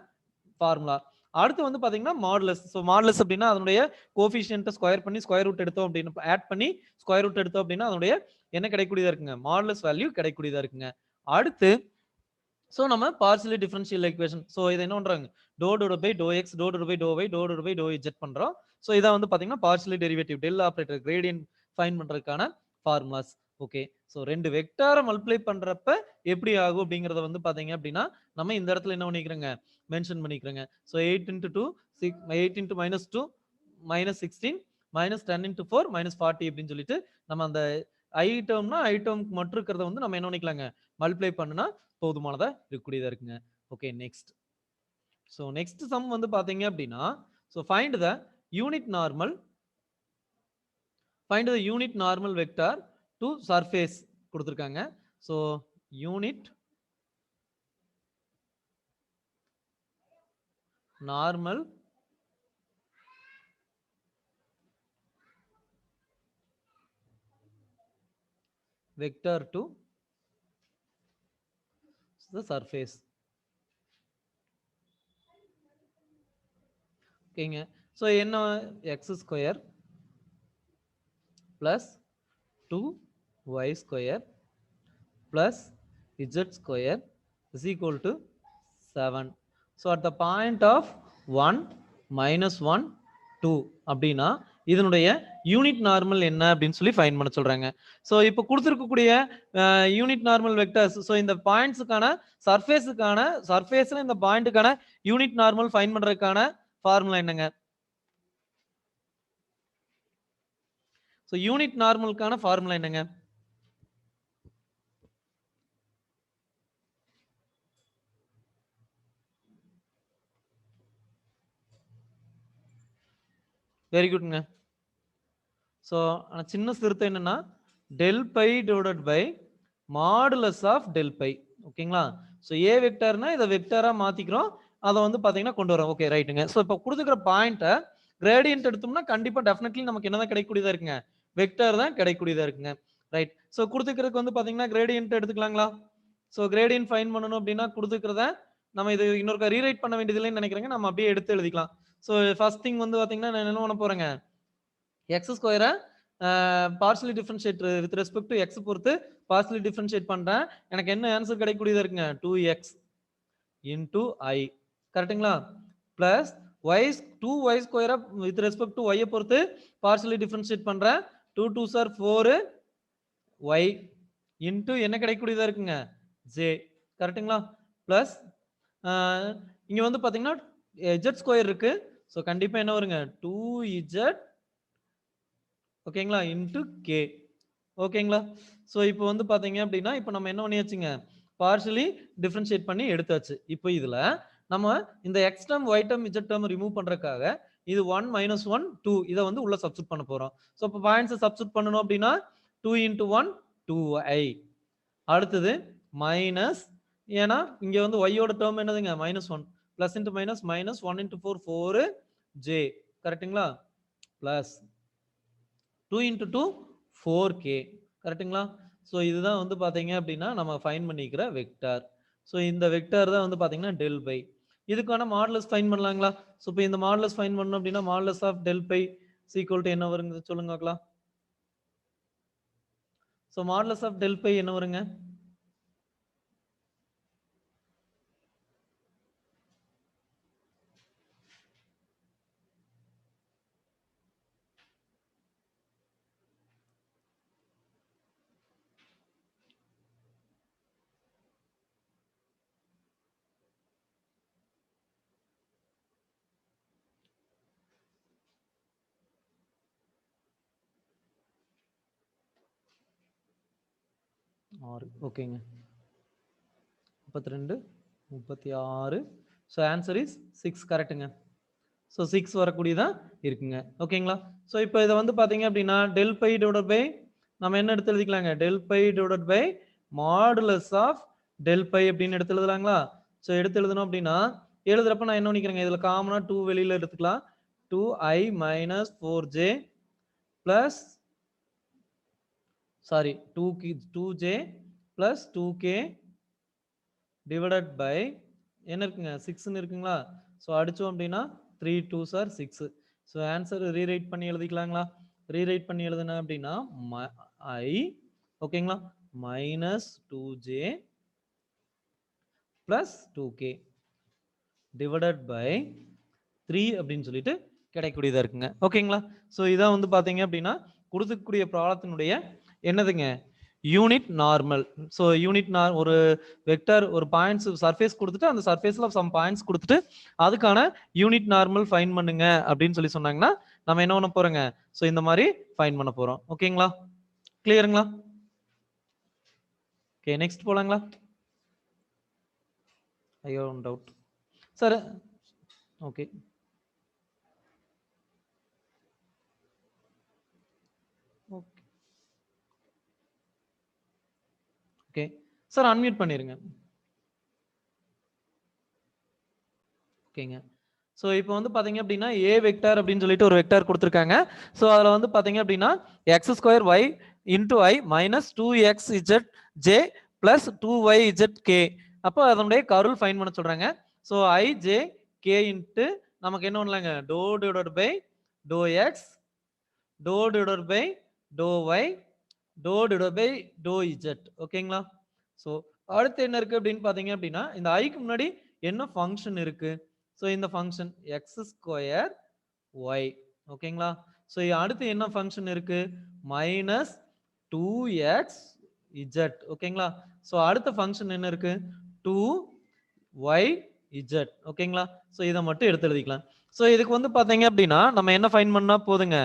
ஃபார்முலா. அடுத்து வந்து பாத்தீங்கன்னா மாடுலஸ். ஸோ மாடுலஸ் அப்படின்னா அதனுடைய கோஎஃபிஷியன்ட்டை ஸ்கொயர் பண்ணி ஸ்கொயர் ரூட் எடுத்தோம் அப்படின்னு ஆட் பண்ணி ஸ்கொயர் ரூட் எடுத்தோம் அப்படின்னா அதனுடைய என்ன கிடைக்கூடியதா இருக்குங்க? மாடுலஸ் வேல்யூ கிடைக்கூடியதா இருக்குங்க. அடுத்து ஸோ நம்ம பார்ஷியலி டிஃபரன்ஷியல் ஈக்குவேஷன். ஸோ இதை என்ன பண்றாங்க? Doe divide by to X, to divide by to Y, to divide by to z பண்றோம். ஸோ இதை வந்து பாத்தீங்கன்னா partially derivative del operator gradient find பண்றதுக்கான ஃபார்முலாஸ். ஓகே. ஸோ 2 வெக்டாரை மல்டிப்ளை பண்றப்ப எப்படி ஆகும் அப்படிங்கறத வந்து பாத்தீங்க அப்படின்னா நம்ம இந்த இடத்துல என்ன பண்ணிக்கிறோங்க? மென்ஷன் பண்ணிக்கிறோங்க. So 8 into 2 8 into minus 2 minus 16 minus 10 into 4 minus 40 அப்படின்னு சொல்லிட்டு நம்ம அந்த ஐ டேர்ம்னா ஐ டேர்ம்க்கு மட்டும் இருக்கிறத வந்து நம்ம என்ன பண்ணிக்கலாங்க? மல்டிப்ளை பண்ணுனா போதுமானதா இருக்கக்கூடியதா இருக்குங்க. Okay, next. So next sum வந்து பாத்தீங்க அப்படின்னா, so find the unit normal vector to surface கொடுத்துருக்காங்க. So unit normal vector to the surface. ஓகேங்க. ஸோ என்ன? X square plus 2y square plus z square is equal to 7. So at the point of 1 minus 1 2 அப்படின்னா இதனுடைய யூனிட் நார்மல் என்ன அப்படின்னு சொல்லி ஃபைண்ட் பண்ண சொல்றாங்க. ஸோ இப்போ கொடுத்துருக்கக்கூடிய யூனிட் நார்மல் வெக்டர்ஸ், ஸோ இந்த பாயிண்ட்ஸுக்கான சர்ஃபேஸ்ல இந்த பாயிண்ட்டுக்கான யூனிட் நார்மல் ஃபைண்ட் பண்றதுக்கான ஃபார்முலா என்னங்க? ஸோ யூனிட் நார்மலுக்கான ஃபார்முலா என்னங்க? வெரி குட்ங்க. ஸோ சின்ன திருத்தம் என்னன்னா del phi divided by modulus of del phi. ஓகேங்களா? ஸோ ஏ வெக்டர்னா இதை வெக்டரா மாத்திக்கிறோம், அதை வந்து பாத்தீங்கன்னா கொண்டு வரோம். ஓகே, ரைட்டுங்க. ஸோ இப்போ கொடுத்துக்கிற பாயிண்ட்டை கிரேடியன்ட் எடுத்தோம்னா கண்டிப்பா டெஃபினெட்லி நமக்கு என்னதான் கிடைக்கக்கூடியதா இருக்குங்க? வெக்டர் தான் கிடைக்கக்கூடியதா இருக்குங்க. ரைட். ஸோ கொடுத்துக்கிறதுக்கு வந்து பாத்தீங்கன்னா கிரேடியன்ட் எடுத்துக்கலாங்களா? ஸோ கிரேடியன்ட் ஃபைண்ட் பண்ணணும் அப்படின்னா கொடுத்துக்கிறத நம்ம இது இன்னொரு ரீரைட் பண்ண வேண்டியது இல்லைன்னு நினைக்கிறேங்க. நம்ம அப்படியே எடுத்து எழுதிக்கலாம். ஸோ ஃபர்ஸ்ட் திங் வந்து பாத்தீங்கன்னா நான் என்ன பண்ண போறேங்க? எக்ஸ் ஸ்கொயரை partially differentiate with respect to x பொறுத்து பார்ஷியலி டிஃபரன்ஷியேட் பண்றேன். எனக்கு என்ன ஆன்சர் கிடைக்கக்கூடியதா இருக்குங்க? 2x into i. கரெக்ட்டுங்களா? பிளஸ் y 2y ஸ்கொயரை வித் ரெஸ்பெக்ட் டு y பொறுத்து பார்ஷியலி டிஃபரன்ஷியேட் பண்றேன். 2 2s are 4y into என்ன கிடைக்கக்கூடியதா இருக்குங்க? j. கரெக்ட்டுங்களா? பிளஸ் இங்க வந்து பாத்தீங்கன்னா z ஸ்கொயர் இருக்கு. ஸோ கண்டிப்பா என்ன வருங்க? 2z ஓகேங்களா இன்டு கே. ஓகேங்களா? ஸோ இப்போ வந்து பாத்தீங்க அப்படின்னா இப்போ நம்ம என்ன பண்ணியாச்சுங்க? பார்ஷியலி டிஃபரன்ஷியேட் பண்ணி எடுத்தாச்சு. இப்போ இதுல நம்ம இந்த x term y term z term remove பண்றதுக்காக இது 1 minus 1 2 இதை வந்து உள்ள சப்ஸ்டிட் பண்ண போறோம். ஸோ இப்போ பாயிண்ட்ஸ் சப்ஸ்டிட் பண்ணணும் அப்படின்னா 2 into 1 2i. அடுத்தது மைனஸ், ஏன்னா இங்க வந்து y-யோட டேர்ம் என்னதுங்க -1, plus into minus minus 1 into 4 4j, கரெக்ட்டுங்களா, பிளஸ் 2 into 2 4k, கரெக்ட்டுங்களா. ஸோ இதுதான் வந்து பாத்தீங்க அப்படின்னா நம்ம ஃபைன் பண்ணிக்கிற வெக்டார். ஸோ இந்த வெக்டார் தான் வந்து பாத்தீங்கன்னா டெல் பை. இதுக்கான மாடுலஸ் ஃபைன் பண்ணலாங்களா? ஸோ இப்போ இந்த மாடுலஸ் ஃபைன் பண்ணணும் அப்படின்னா modulus of del phi equal to என்ன வருங்க சொல்லுங்க பார்க்கலாம். So modulus of del phi என்ன வருங்க? ஓகேங்க, 32 36. ஸோ ஆன்சர் இஸ் 6, கரெக்டுங்க. ஸோ 6 வரக்கூடியதான் இருக்குங்க. ஓகேங்களா. ஸோ இப்போ இதை வந்து பார்த்தீங்க அப்படின்னா டெல் பை டிவைடட் பை நம்ம என்ன எடுத்து எழுதிக்கலாங்க, del phi divided by modulus of del phi அப்படின்னு எடுத்து எழுதலாங்களா. ஸோ எடுத்து எழுதணும் அப்படின்னா எழுதுறப்ப நான் என்ன பண்ணிக்கிறேங்க, இதில் காமனா 2 வெளியில எடுத்துக்கலாம். 2i minus 4j plus sorry 2j plus 2k divided by என்ன இருக்குங்க 6ன்னு இருக்குங்களா. ஸோ அடிச்சோம் அப்படின்னா 3 2s are 6. So answer rewrite பண்ணி எழுதிக்கலாங்களா. ரீரைட் பண்ணி எழுதுன அப்படின்னா i ஓகேங்களா minus 2j plus 2k divided by 3 அப்படின்னு சொல்லிட்டு கிடைக்கக்கூடியதா இருக்குங்க. ஓகேங்களா. ஸோ இதான் வந்து பாத்தீங்க அப்படின்னா கொடுக்கக்கூடிய ப்ராப்ளத்தினுடைய என்னதுங்க யூனிட் நார்மல். ஸோ யூனிட் ஒரு வெக்டர் ஒரு பாயிண்ட்ஸ் சர்ஃபேஸ் கொடுத்துட்டு அந்த சர்ஃபேஸ்ல சம் பாயிண்ட்ஸ் கொடுத்துட்டு அதுக்கான யூனிட் நார்மல் ஃபைன் பண்ணுங்க அப்படின்னு சொல்லி சொன்னாங்கன்னா நம்ம என்ன பண்ண போறோங்க, ஸோ இந்த மாதிரி ஃபைன் பண்ண போறோம். ஓகேங்களா, கிளியருங்களா. ஓகே நெக்ஸ்ட் போலாங்களா. ஐயோ doubt sir. Okay okay sir unmute பண்ணிருங்க. ஓகேங்க. ஸோ இப்போ வந்து பார்த்தீங்க அப்படின்னா ஏ வெக்டார் அப்படின்னு சொல்லிட்டு ஒரு வெக்டார் கொடுத்துருக்காங்க. ஸோ அதில் வந்து பார்த்தீங்க அப்படின்னா x square y into i minus 2x z j plus 2y z k. அப்போ அதனுடைய கருள் ஃபைன் பண்ண சொல்றாங்க. So i J k into நமக்கு என்ன பண்ணலாங்க, do divided by to X to divided by to Y to divided by to Z. ஓகேங்களா. ஸோ அடுத்து என்ன இருக்கு அப்படின்னு பார்த்தீங்க அப்படின்னா இந்த ஐக்கு முன்னாடி என்ன ஃபங்க்ஷன் இருக்கு, ஸோ இந்த ஃபங்க்ஷன் எக்ஸ் ஸ்கொயர் ஒய். ஓகேங்களா. ஸோ அடுத்து என்ன ஃபங்க்ஷன் இருக்கு, மைனஸ் 2x z. ஓகேங்களா. ஸோ அடுத்த ஃபங்க்ஷன் என்ன இருக்கு, 2y z. ஓகேங்களா. ஸோ இதை மட்டும் எடுத்து எழுதிக்கலாம். ஸோ இதுக்கு வந்து பார்த்தீங்க அப்படின்னா நம்ம என்ன ஃபைன் பண்ணா போதுங்க,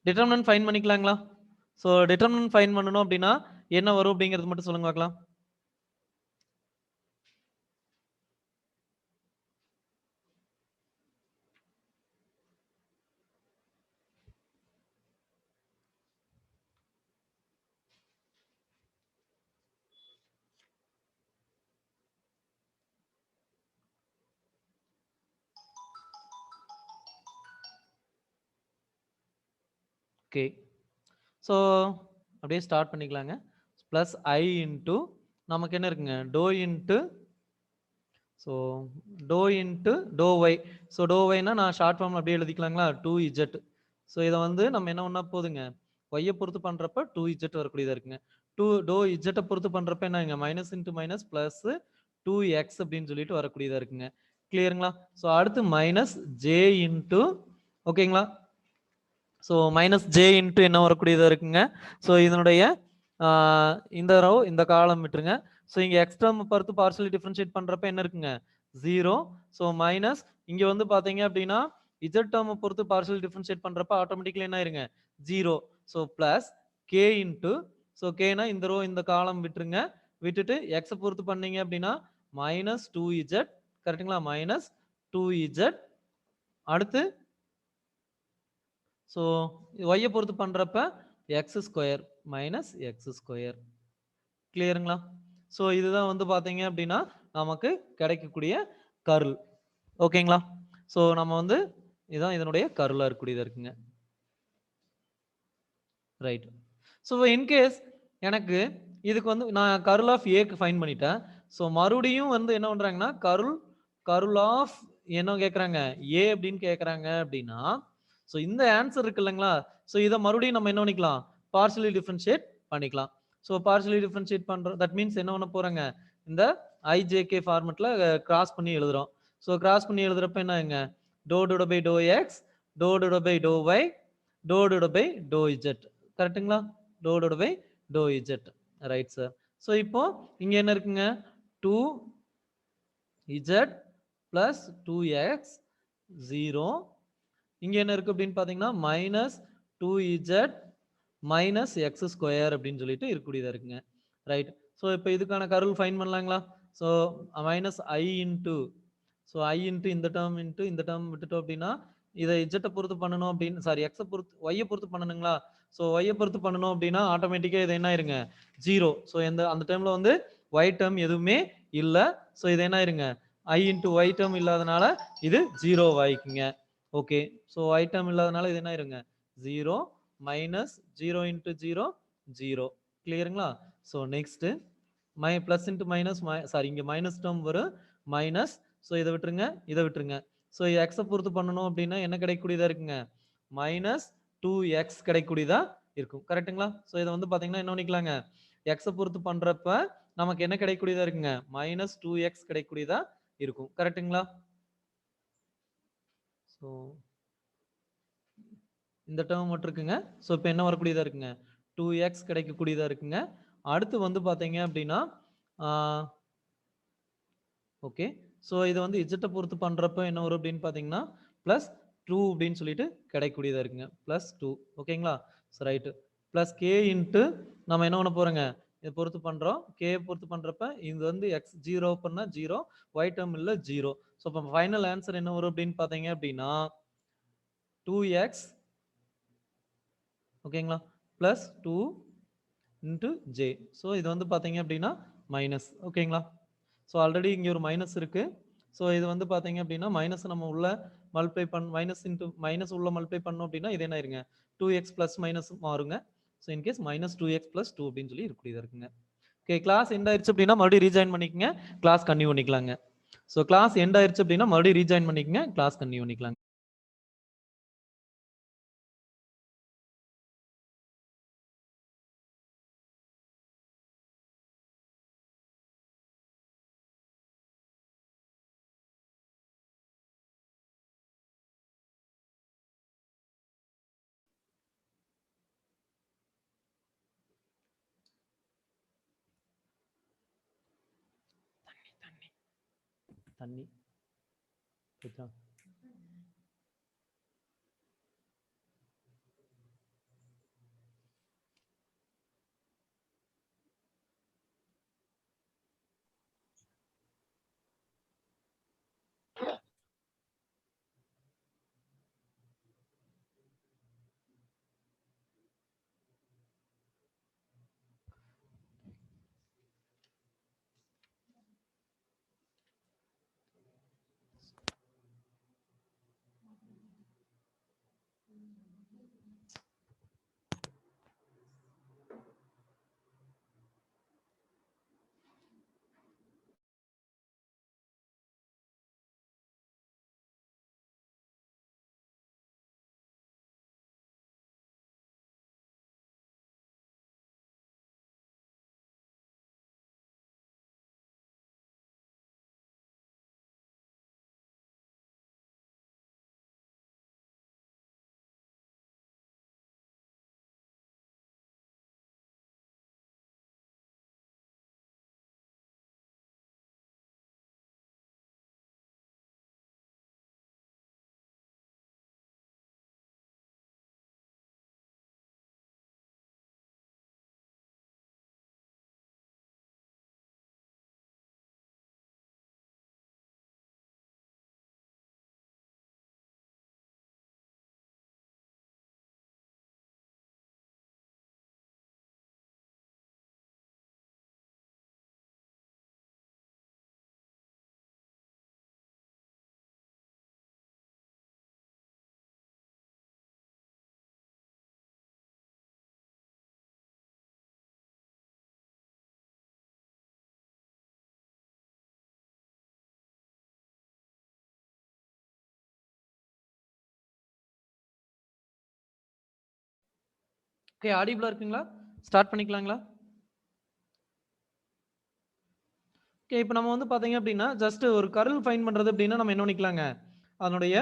டிட்டர்மினன்ட் ஃபைன் பண்ணிக்கலாங்களா. ஸோ டிட்டர்மினன்ட் ஃபைன் பண்ணணும் அப்படின்னா என்ன வரும் அப்படிங்கிறது மட்டும் சொல்லுங்க பார்க்கலாம். ஓகே ஸோ அப்படியே ஸ்டார்ட் பண்ணிக்கலாங்க. ப்ளஸ் ஐ இன்ட்டு நமக்கு என்ன இருக்குங்க, do into so do into do y. ஸோ டோ ஒய்னா நான் ஷார்ட் ஃபார்ம் அப்படியே எழுதிக்கலாங்களா, 2z. ஸோ இதை வந்து நம்ம என்ன பண்ணா போதுங்க, ஒய்யை பொறுத்து பண்ணுறப்ப 2z வரக்கூடியதாக இருக்குங்க. டோ இஜெட்டை பொறுத்து பண்ணுறப்ப என்னங்க minus into minus plus 2x அப்படின்னு சொல்லிட்டு வரக்கூடியதாக இருக்குங்க. கிளியருங்களா. ஸோ அடுத்து மைனஸ் ஜே இன்ட்டு ஓகேங்களா. ஸோ மைனஸ் ஜே இன்ட்டு என்ன வரக்கூடியதாக இருக்குங்க. ஸோ இதனுடைய இந்த ரோ இந்த காலம் விட்டுருங்க. ஸோ இங்கே எக்ஸ்ட்ரம் பொறுத்து பார்சலி டிஃபரன்ஷியேட் பண்ணுறப்ப என்ன இருக்குங்க 0. ஸோ மைனஸ் இங்கே வந்து பார்த்தீங்க அப்படின்னா இஜெட் டேர்மை பொறுத்து பார்சலி டிஃபரன்ஷியேட் பண்ணுறப்ப ஆட்டோமேட்டிக்கலி என்ன ஆயிருங்க 0. So plus k into so கேனா இந்த ரோ இந்த காலம் விட்டுருங்க. விட்டுட்டு எக்ஸை பொறுத்து பண்ணீங்க அப்படின்னா மைனஸ் 2z. கரெக்டுங்களா, மைனஸ் 2z. அடுத்து ஸோ ஒய்யை பொறுத்து பண்ணுறப்ப x square minus x square. கிளியருங்களா? ஸோ இதுதான் வந்து பார்த்தீங்க அப்படின்னா நமக்கு கிடைக்கக்கூடிய கர்ல். ஓகேங்களா? ஸோ நம்ம வந்து இதுதான் இதனுடைய கர்லாக இருக்கக்கூடியதாக இருக்குங்க. ரைட். ஸோ இன்கேஸ் எனக்கு இதுக்கு வந்து நான் கர்ல் ஆஃப் ஏக்கு ஃபைன் பண்ணிட்டேன். ஸோ மறுபடியும் வந்து என்ன பண்ணுறாங்கன்னா கர்ல் ஆஃப் என்ன கேட்குறாங்க ஏ அப்படின்னு கேட்குறாங்க அப்படின்னா, ஸோ இந்த ஆன்சர் இருக்கு இல்லைங்களா? ஸோ இதை மறுபடியும் நம்ம என்ன பண்ணிக்கலாம், பார்ஷியலி டிஃபரன்ஷியேட் பண்ணிக்கலாம். ஸோ பார்ஷியலி டிஃபரன்ஷியேட் பண்ணுறோம், தட் மீன்ஸ் என்ன பண்ண போகிறாங்க, இந்த ஐஜேகே ஃபார்மெட்டில் கிராஸ் பண்ணி எழுதுறோம். ஸோ கிராஸ் பண்ணி எழுதுறப்ப என்னங்க, do divide by to X, to divide by to Y, to divide by to z. கரெக்ட்டுங்களா? Do divide by to z. Right sir. So இப்போ இங்க என்ன இருக்குங்க, 2z பிளஸ் 2x 0. இங்க என்ன இருக்கு அப்படின்னு பாத்தீங்கன்னா minus 2z minus x square அப்படின்னு சொல்லிட்டு இருக்கக்கூடியதா இருக்குங்க. ரைட். ஸோ இப்போ இதுக்கான கர்ல் ஃபைன் பண்ணலாங்களா? So minus I into, so I into இந்த டேர்ம் இன்ட்டு இந்த டேர்ம் விட்டுட்டோம் அப்படின்னா இதை இஜெட்டை பொறுத்து பண்ணணும் அப்படின்னு, சாரி எக்ஸை பொறுத்து ஒய்யை பொறுத்து பண்ணணுங்களா? ஸோ ஒய்யை பொறுத்து பண்ணணும் அப்படின்னா ஆட்டோமேட்டிக்காக இது என்ன ஆயிருங்க, 0. ஸோ அந்த டைம்ல வந்து ஒய் டேர்ம் எதுவுமே இல்லை. ஸோ இது என்ன ஆயிருங்க, ஐ இன்ட்டு ஒய் டேர்ம் இல்லாதனால இது 0 ஆயிக்குங்க. ஓகே. ஸோ ஒய் டேர்ம் இல்லாதனால இது என்ன ஆயிருங்க, 0 மைனஸ் 0 இன்ட்டு 0 0. கிளியருங்களா? So next plus into minus, sorry இங்க மைனஸ் டேர்ம் வரும் மைனஸ். ஸோ இதை விட்டுருங்க, இதை விட்டுருங்க. ஸோ எக்ஸை பொறுத்து பண்ணணும் அப்படின்னா என்ன கிடைக்கக்கூடியதா இருக்குங்க, மைனஸ் 2x கிடைக்கக்கூடியதா இருக்கும். கரெக்டுங்களா? ஸோ இதை வந்து பாத்தீங்கன்னா என்ன பண்ணிக்கலாங்க, எக்ஸை பொறுத்து பண்றப்ப நமக்கு என்ன கிடைக்கக்கூடியதா இருக்குங்க, மைனஸ் 2x கிடைக்கக்கூடியதா இருக்கும். கரெக்டுங்களா? ஸோ இந்த டேர்ம் மட்டும் இருக்குங்க. ஸோ இப்போ என்ன வரக்கூடியதா இருக்குங்க, 2x கிடைக்கக்கூடியதா இருக்குங்க. அடுத்து வந்து பாத்தீங்க அப்படின்னா ஓகே. ஸோ இது வந்து இஜெட்டை பொறுத்து பண்றப்ப என்ன வரும் அப்படின்னு பாத்தீங்கன்னா பிளஸ் 2 அப்படின்னு சொல்லிட்டு கிடைக்கக்கூடியதா இருக்குங்க, பிளஸ் 2. ஓகேங்களா? So right. Plus k into நம்ம என்ன பண்ண போறோங்க, இதை பொறுத்து பண்றோம், கே பொறுத்து பண்றப்ப இது வந்து எக்ஸ் 0 பண்ணா 0, ஒய் டேர்ம் இல்லை 0. ஸோ இப்போ ஃபைனல் ஆன்சர் என்ன வரும் அப்படின்னு பாத்தீங்க அப்படின்னா 2x, ஓகேங்களா, பிளஸ் 2 இன்ட்டு ஜே. ஸோ இது வந்து பாத்தீங்க அப்படின்னா மைனஸ். ஓகேங்களா? ஸோ ஆல்ரெடி இங்கே ஒரு மைனஸ் இருக்கு. ஸோ இது வந்து பார்த்தீங்க அப்படின்னா மைனஸ் நம்ம உள்ள மல்டிப்ளை மைனஸ் இன்ட்டு மைனஸ் உள்ள மல்டிப்ளை பண்ணோம் அப்படின்னா இது என்ன ஆயிருங்க, 2x ப்ளஸ் மைனஸ் மாறுங்க. So in case minus 2x plus 2 அப்படின்னு சொல்லி இருக்கக்கூடியது இருக்குங்க. ஓகே. கிளாஸ் எண்ட் ஆயிடுச்சு அப்படின்னா மறுபடியும் ரீஜாயின் பண்ணிக்கங்க, கிளாஸ் கன்டினியூ பண்ணிக்கலாங்க. ஸோ கிளாஸ் எண்ட் ஆயிடுச்சு அப்படின்னா மறுபடியும் ரீஜாயின் பண்ணிக்கங்க, கிளாஸ் கன்டினியூ பண்ணிக்கலாங்க. தண்ணி ஓகே, ஆடிபிளா இருக்குங்களா? ஸ்டார்ட் பண்ணிக்கலாங்களா? ஓகே, இப்போ நம்ம வந்து பாத்தீங்க அப்படின்னா ஜஸ்ட் ஒரு கர்ல் ஃபைண்ட் பண்றது அப்படின்னா நம்ம என்ன பண்ணிக்கலாங்க, அதனுடைய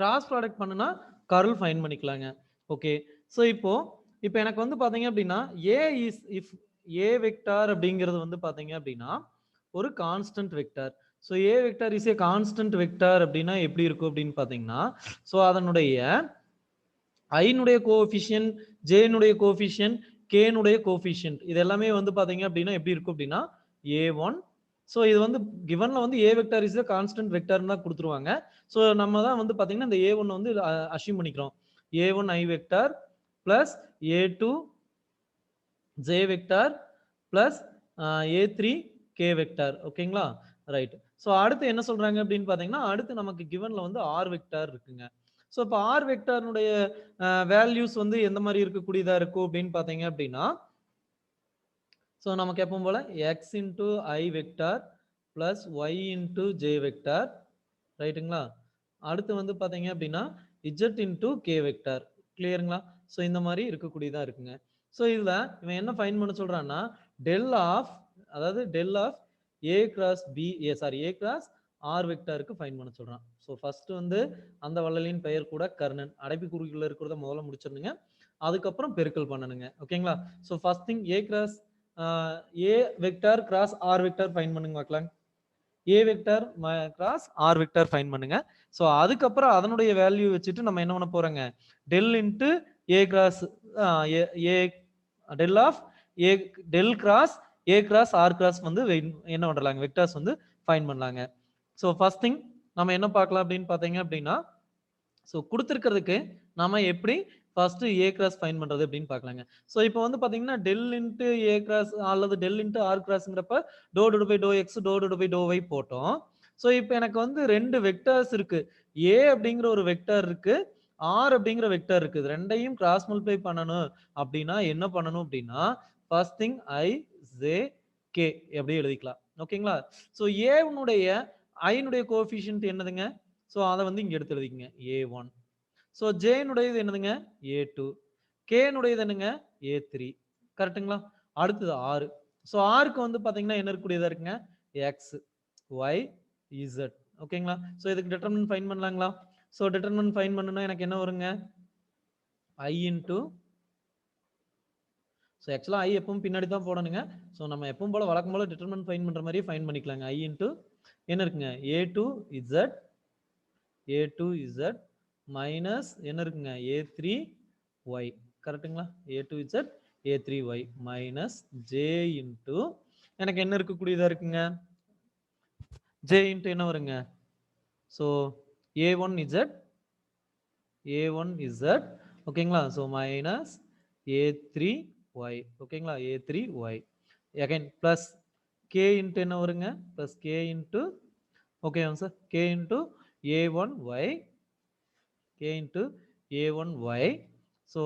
கிராஸ் ப்ராடக்ட் பண்ணுனா கர்ல் ஃபைண்ட் பண்ணிக்கலாங்க. ஓகே, ஸோ இப்போ எனக்கு வந்து பாத்தீங்க அப்படின்னா ஏ இஸ் இஃப் ஏ வெக்டார் அப்படிங்கிறது வந்து பாத்தீங்க அப்படின்னா ஒரு constant vector. So A vector is a constant vector அப்படின்னா எப்படி இருக்கும் அப்படின்னு பாத்தீங்கன்னா, ஸோ அதனுடைய ஐனுடைய கோஎஃபிஷியன்ட், ஜேனுடைய கோஎஃபிஷியன்ட், கேனுடைய கோஎஃபிஷியன்ட் இது எல்லாமே வந்து பாத்தீங்க அப்படின்னா எப்படி இருக்கும் அப்படின்னா A1. ஸோ இது வந்து கிவன்ல வந்து ஏ வெக்டார் இஸ் கான்ஸ்டன்ட் வெக்டார்னு தான் கொடுத்துருவாங்க. ஸோ நம்ம தான் வந்து பாத்தீங்கன்னா இந்த A1 வந்து அஷ்யூம் பண்ணிக்கிறோம். A1 I vector plus A2 J vector plus A3 K vector. ஓகேங்களா? ரைட். ஸோ அடுத்து என்ன சொல்றாங்க அப்படின்னு பாத்தீங்கன்னா, அடுத்து நமக்கு கிவன்ல வந்து R வெக்டார் இருக்குங்க. ஸோ இப்போ ஆர் வெக்டார்னுடைய வேல்யூஸ் வந்து எந்த மாதிரி இருக்கக்கூடியதா இருக்கும் அப்படின்னு பாத்தீங்க அப்படின்னா, ஸோ நமக்கு எப்பவும் போல X into I vector plus Y into J vector, ரைட்டுங்களா? அடுத்து வந்து பாத்தீங்க அப்படின்னா இஜெட் இன்டூ கே வெக்டார். கிளியருங்களா? ஸோ இந்த மாதிரி இருக்கக்கூடியதா இருக்குங்க. ஸோ இதுல இவன் என்ன ஃபைண்ட் பண்ண சொல்றான்னா டெல் ஆஃப், அதாவது del of A cross B, A cross R வெக்டாருக்கு ஃபைண்ட் பண்ண சொல்றான். ஸோ ஃபர்ஸ்ட் வந்து அந்த வள்ளலின் பெயர் கூட கர்ணன் அடைப்புக்குறிக்குள்ள இருக்கிறத முதல்ல முடிச்சிருங்க, அதுக்கப்புறம் பெருக்கல் பண்ணணுங்க. ஓகேங்களா? So first thing A cross A vector cross R vector find பண்ணுங்க பார்க்கலாம். A vector cross R vector find பண்ணுங்க. ஸோ அதுக்கப்புறம் அதனுடைய வேல்யூ வச்சுட்டு நம்ம என்ன பண்ண போறோங்க, del into A cross A del of A del cross A cross R cross வந்து என்ன பண்ணலாங்க, வெக்டார்ஸ் வந்து ஃபைண்ட் பண்ணலாங்க. ஸோ ஃபர்ஸ்ட் திங் நம்ம என்ன பார்க்கலாம் அப்படின்னு பார்த்தீங்க அப்படின்னா, ஸோ கொடுத்துருக்கிறதுக்கு நம்ம எப்படி ஃபர்ஸ்ட் ஏ கிராஸ் ஃபைண்ட் பண்றது அப்படின்னு பார்க்கலாங்க. ஸோ இப்போ வந்து பாத்தீங்கன்னா டெல் இன்ட்டு ஏ கிராஸ் அல்லது டெல் இன்ட்டு ஆர் கிராஸ்ங்கிறப்ப doe divide by to X to divide by to Y போட்டோம். ஸோ இப்போ எனக்கு வந்து ரெண்டு வெக்டர்ஸ் இருக்கு, ஏ அப்படிங்கிற ஒரு வெக்டர் இருக்கு, ஆர் அப்படிங்கிற வெக்டர் இருக்குது. ரெண்டையும் கிராஸ் மல்டிப்ளை பண்ணணும் அப்படின்னா என்ன பண்ணணும் அப்படின்னா first thing I J K எப்படி எழுதிக்கலாம். ஓகேங்களா? ஸோ ஏனுடைய ஐனுடைய கோஎஃபிஷியன்ட் என்னதுங்க, ஸோ அதை வந்து இங்க எடுத்து எழுதிக்கங்க A1. ஸோ ஜேனுடையது என்னதுங்க A2, கேனுடையது என்னங்க A3. கரெக்டுங்களா? அடுத்தது ஆறு. ஸோ ஆருக்கு வந்து பாத்தீங்கன்னா என்ன இருக்கக்கூடியதா இருக்குங்க, எக்ஸ் ஒய் இசட். ஓகேங்களா? ஸோ இதுக்கு டிட்டர்மினன்ட் ஃபைண்ட் பண்ணலாங்களா? ஸோ டிட்டர்மினன்ட் ஃபைண்ட் பண்ணணும்னா எனக்கு என்ன வருங்க, ஐ இன்டூ, ஸோ ஆக்சுவலா ஐ எப்பவும் பின்னாடி தான் போடணுங்க. ஸோ நம்ம எப்பவும் போல வழக்கம் போல டிட்டர்மினன்ட் ஃபைண்ட் பண்ற மாதிரியே ஃபைண்ட் பண்ணிக்கலாங்க. ஐ இன்டூ என்ன இருக்குங்க A2 Z, A2 Z minus என்ன இருக்குங்க A3y. கரெக்டுங்களா? A2 Z A3y minus J into எனக்கு என்ன இருக்கக்கூடியதா இருக்குங்க, J இன்டூ என்ன வருங்க, ஸோ A1 இசட் ஓகேங்களா? So minus A3y. ஓகேங்களா? A3y again plus K into என்ன வருங்க, பிளஸ் K இன்டூ, ஓகேங்க sir, K into A1y, K into A1y, so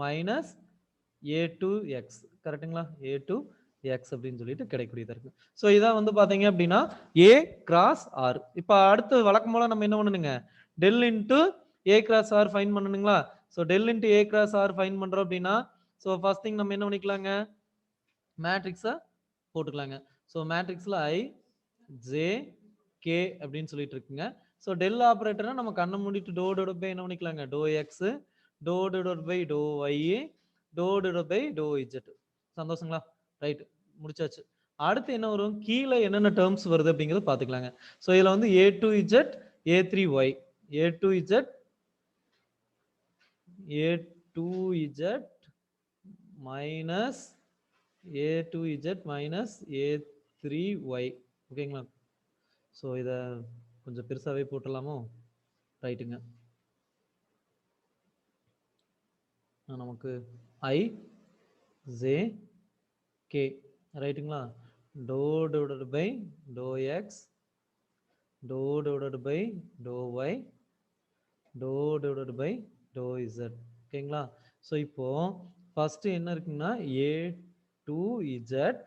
minus A2x. கரெக்ட்டுங்களா? A2x அப்படின்னு சொல்லிட்டு கிடைக்கக்கூடியதா இருக்கு. ஸோ இதான் வந்து பாத்தீங்க அப்படின்னா A கிராஸ் ஆர். இப்போ அடுத்து வழக்கம் போல நம்ம என்ன பண்ணணுங்க, del into A cross R find பண்ணணுங்களா? So del into A cross R find பண்றோம் அப்படின்னா, ஸோ ஃபர்ஸ்ட் திங் நம்ம என்ன பண்ணிக்கலாங்க, மேட்ரிக்ஸை போட்டுக்கலாங்க. ஸோ மேட்ரிக்ஸ்ல ஐ ஜே கே அப்படின்னு சொல்லிட்டு இருக்குங்க. ஸோ டெல் ஆப்ரேட்டரை நம்ம கண்ணை மூடிட்டு டோ டிவைட் பை என்ன பண்ணிக்கலாங்க, doe X to divide by to Y to divide by to Z. சந்தோஷங்களா? ரைட், முடிச்சாச்சு. அடுத்து என்ன வரும், கீழே என்னென்ன டேர்ம்ஸ் வருது அப்படிங்கிறத பார்த்துக்கலாங்க. ஸோ இதில் வந்து A2 z A3 y, A2 z minus A2 z minus A3 y. ஓகேங்களா? ஸோ இதை கொஞ்சம் பெருசாகவே போட்டுடலாமோ? ரைட்டுங்க. நமக்கு ஐ ஜே கே ரைட்டுங்களா, doe divided by to X to divided by to Y to divided by doe z. ஓகேங்களா? ஸோ இப்போ ஃபர்ஸ்ட் என்ன இருக்குங்கன்னா A2 Z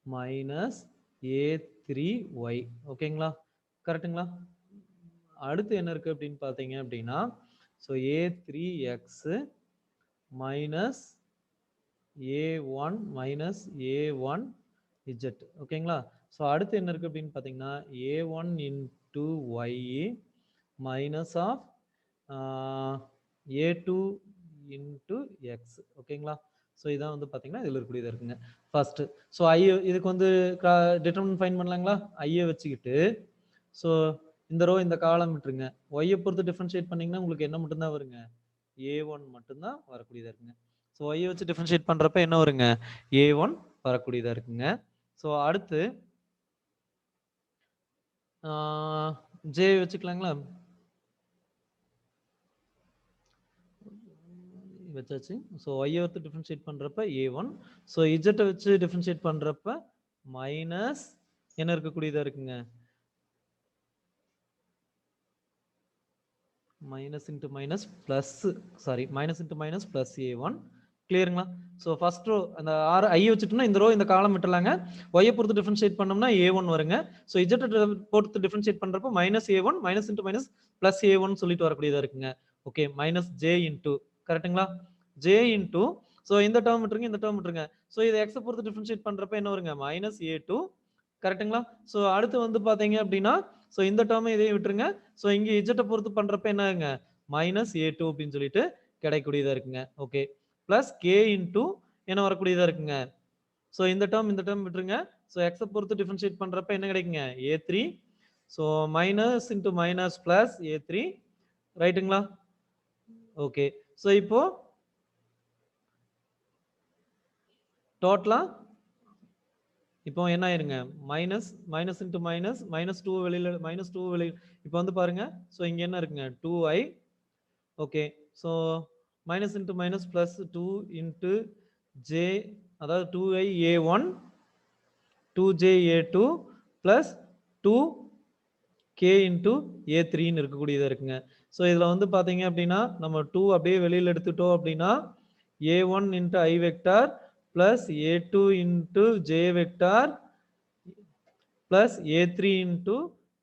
minus A3 y. ஓகேங்களா? கரெக்டுங்களா? அடுத்து என்ன இருக்கு அப்படின்னு பார்த்தீங்க அப்படின்னா, so A3x minus a1 minus a1 z. ஓகேங்களா? ஸோ அடுத்து என்ன இருக்கு அப்படின்னு பார்த்தீங்கன்னா a1 into y minus of a2 into x. ஓகேங்களா? ஸோ இதான் வந்து பார்த்தீங்கன்னா இதில் இருக்கக்கூடியதாக இருக்குங்க. ஃபர்ஸ்ட் ஸோ ஐ இதுக்கு வந்து டிட்டர்மினன்ட் ஃபைன் பண்ணலாங்களா? ஐயை வச்சுக்கிட்டு ஸோ இந்த ரோ இந்த காலம் விட்டுருங்க. ஒய்யை பொறுத்து டிஃபரன்ஷியேட் பண்ணீங்கன்னா உங்களுக்கு என்ன மட்டும்தான் வருங்க? a1 மட்டும்தான் வரக்கூடியதாக இருக்குங்க. ஸோ ஒய்யை வச்சு டிஃபரன்ஷியேட் பண்ணுறப்ப என்ன வருங்க? a1 வரக்கூடியதாக இருக்குங்க. ஸோ அடுத்து ஜே வச்சுக்கலாங்களா? வச்சாச்சு. ஸோ ஒய்யை வச்சு டிஃபரன்ஷியேட் பண்ணுறப்ப a1. ஸோ இஜெட்டை வச்சு டிஃபரன்ஷியேட் பண்ணுறப்ப மைனஸ் என்ன இருக்கக்கூடியதாக இருக்குங்க? Minus into minus plus sorry minus into minus plus a1. கிளியருங்களா? ஸோ ஃபர்ஸ்ட் ரோ அந்த ஆறு ஐ வச்சுட்டோம்னா இந்த ரோ இந்த காலம் விட்டுலாங்க. ஒய்யை பொறுத்து டிஃபரன்ஷியேட் பண்ணோம்னா a1 வருங்க. ஸோ இஜெட்டை பொறுத்து டிஃபரன்ஷியேட் பண்ணுறப்போ minus a1 minus into minus plus a1 சொல்லிட்டு வரக்கூடியதாக இருக்குங்க. ஓகே, மைனஸ் ஜே இன்ட்டு கரெக்டுங்களா? ஜே இன்ட்டு ஸோ இந்த டேர்ம் விட்டுருங்க, இந்த டேர்ம் விட்டுருங்க. ஸோ இதை எக்ஸை பொறுத்து டிஃபரன்ஷியேட் பண்ணுறப்ப என்ன வருங்க? மைனஸ் a2 கரெக்டுங்களா? ஸோ அடுத்து வந்து பார்த்தீங்க அப்படின்னா ஸோ இந்த டேர்மை இதையும் விட்டுருங்க. ஸோ இங்கே இஜெட்டை பொறுத்து பண்ணுறப்ப என்னங்க? மைனஸ் a2 அப்படின்னு சொல்லிட்டு கிடைக்கக்கூடியதாக இருக்குங்க. ஓகே, பிளஸ் கே இன்டூ என்ன வரக்கூடியதாக இருக்குங்க? ஸோ இந்த டேர்ம் விட்டுருங்க. ஸோ எக்ஸை பொறுத்து டிஃபரன்ஷியேட் பண்ணுறப்ப என்ன கிடைக்குங்க? a3. So minus into minus plus a3 ரைட்டுங்களா? ஓகே, ஸோ இப்போ டோட்டலா இப்போ என்ன ஆயிருங்க? Minus minus into minus minus 2 வெளியில மைனஸ் 2 வெளியில இப்போ வந்து பாருங்க. ஸோ இங்க என்ன இருக்குங்க? 2i. Okay, so minus into minus plus 2 into J அதாவது 2i a1 2j a2 plus 2k into a3ன்னு இருக்கக்கூடியதாக இருக்குங்க. ஸோ இதில் வந்து பார்த்தீங்க அப்படின்னா நம்ம 2 அப்படியே வெளியில் எடுத்துட்டோம் அப்படின்னா a1 into i vector plus a2 into j vector plus a3 into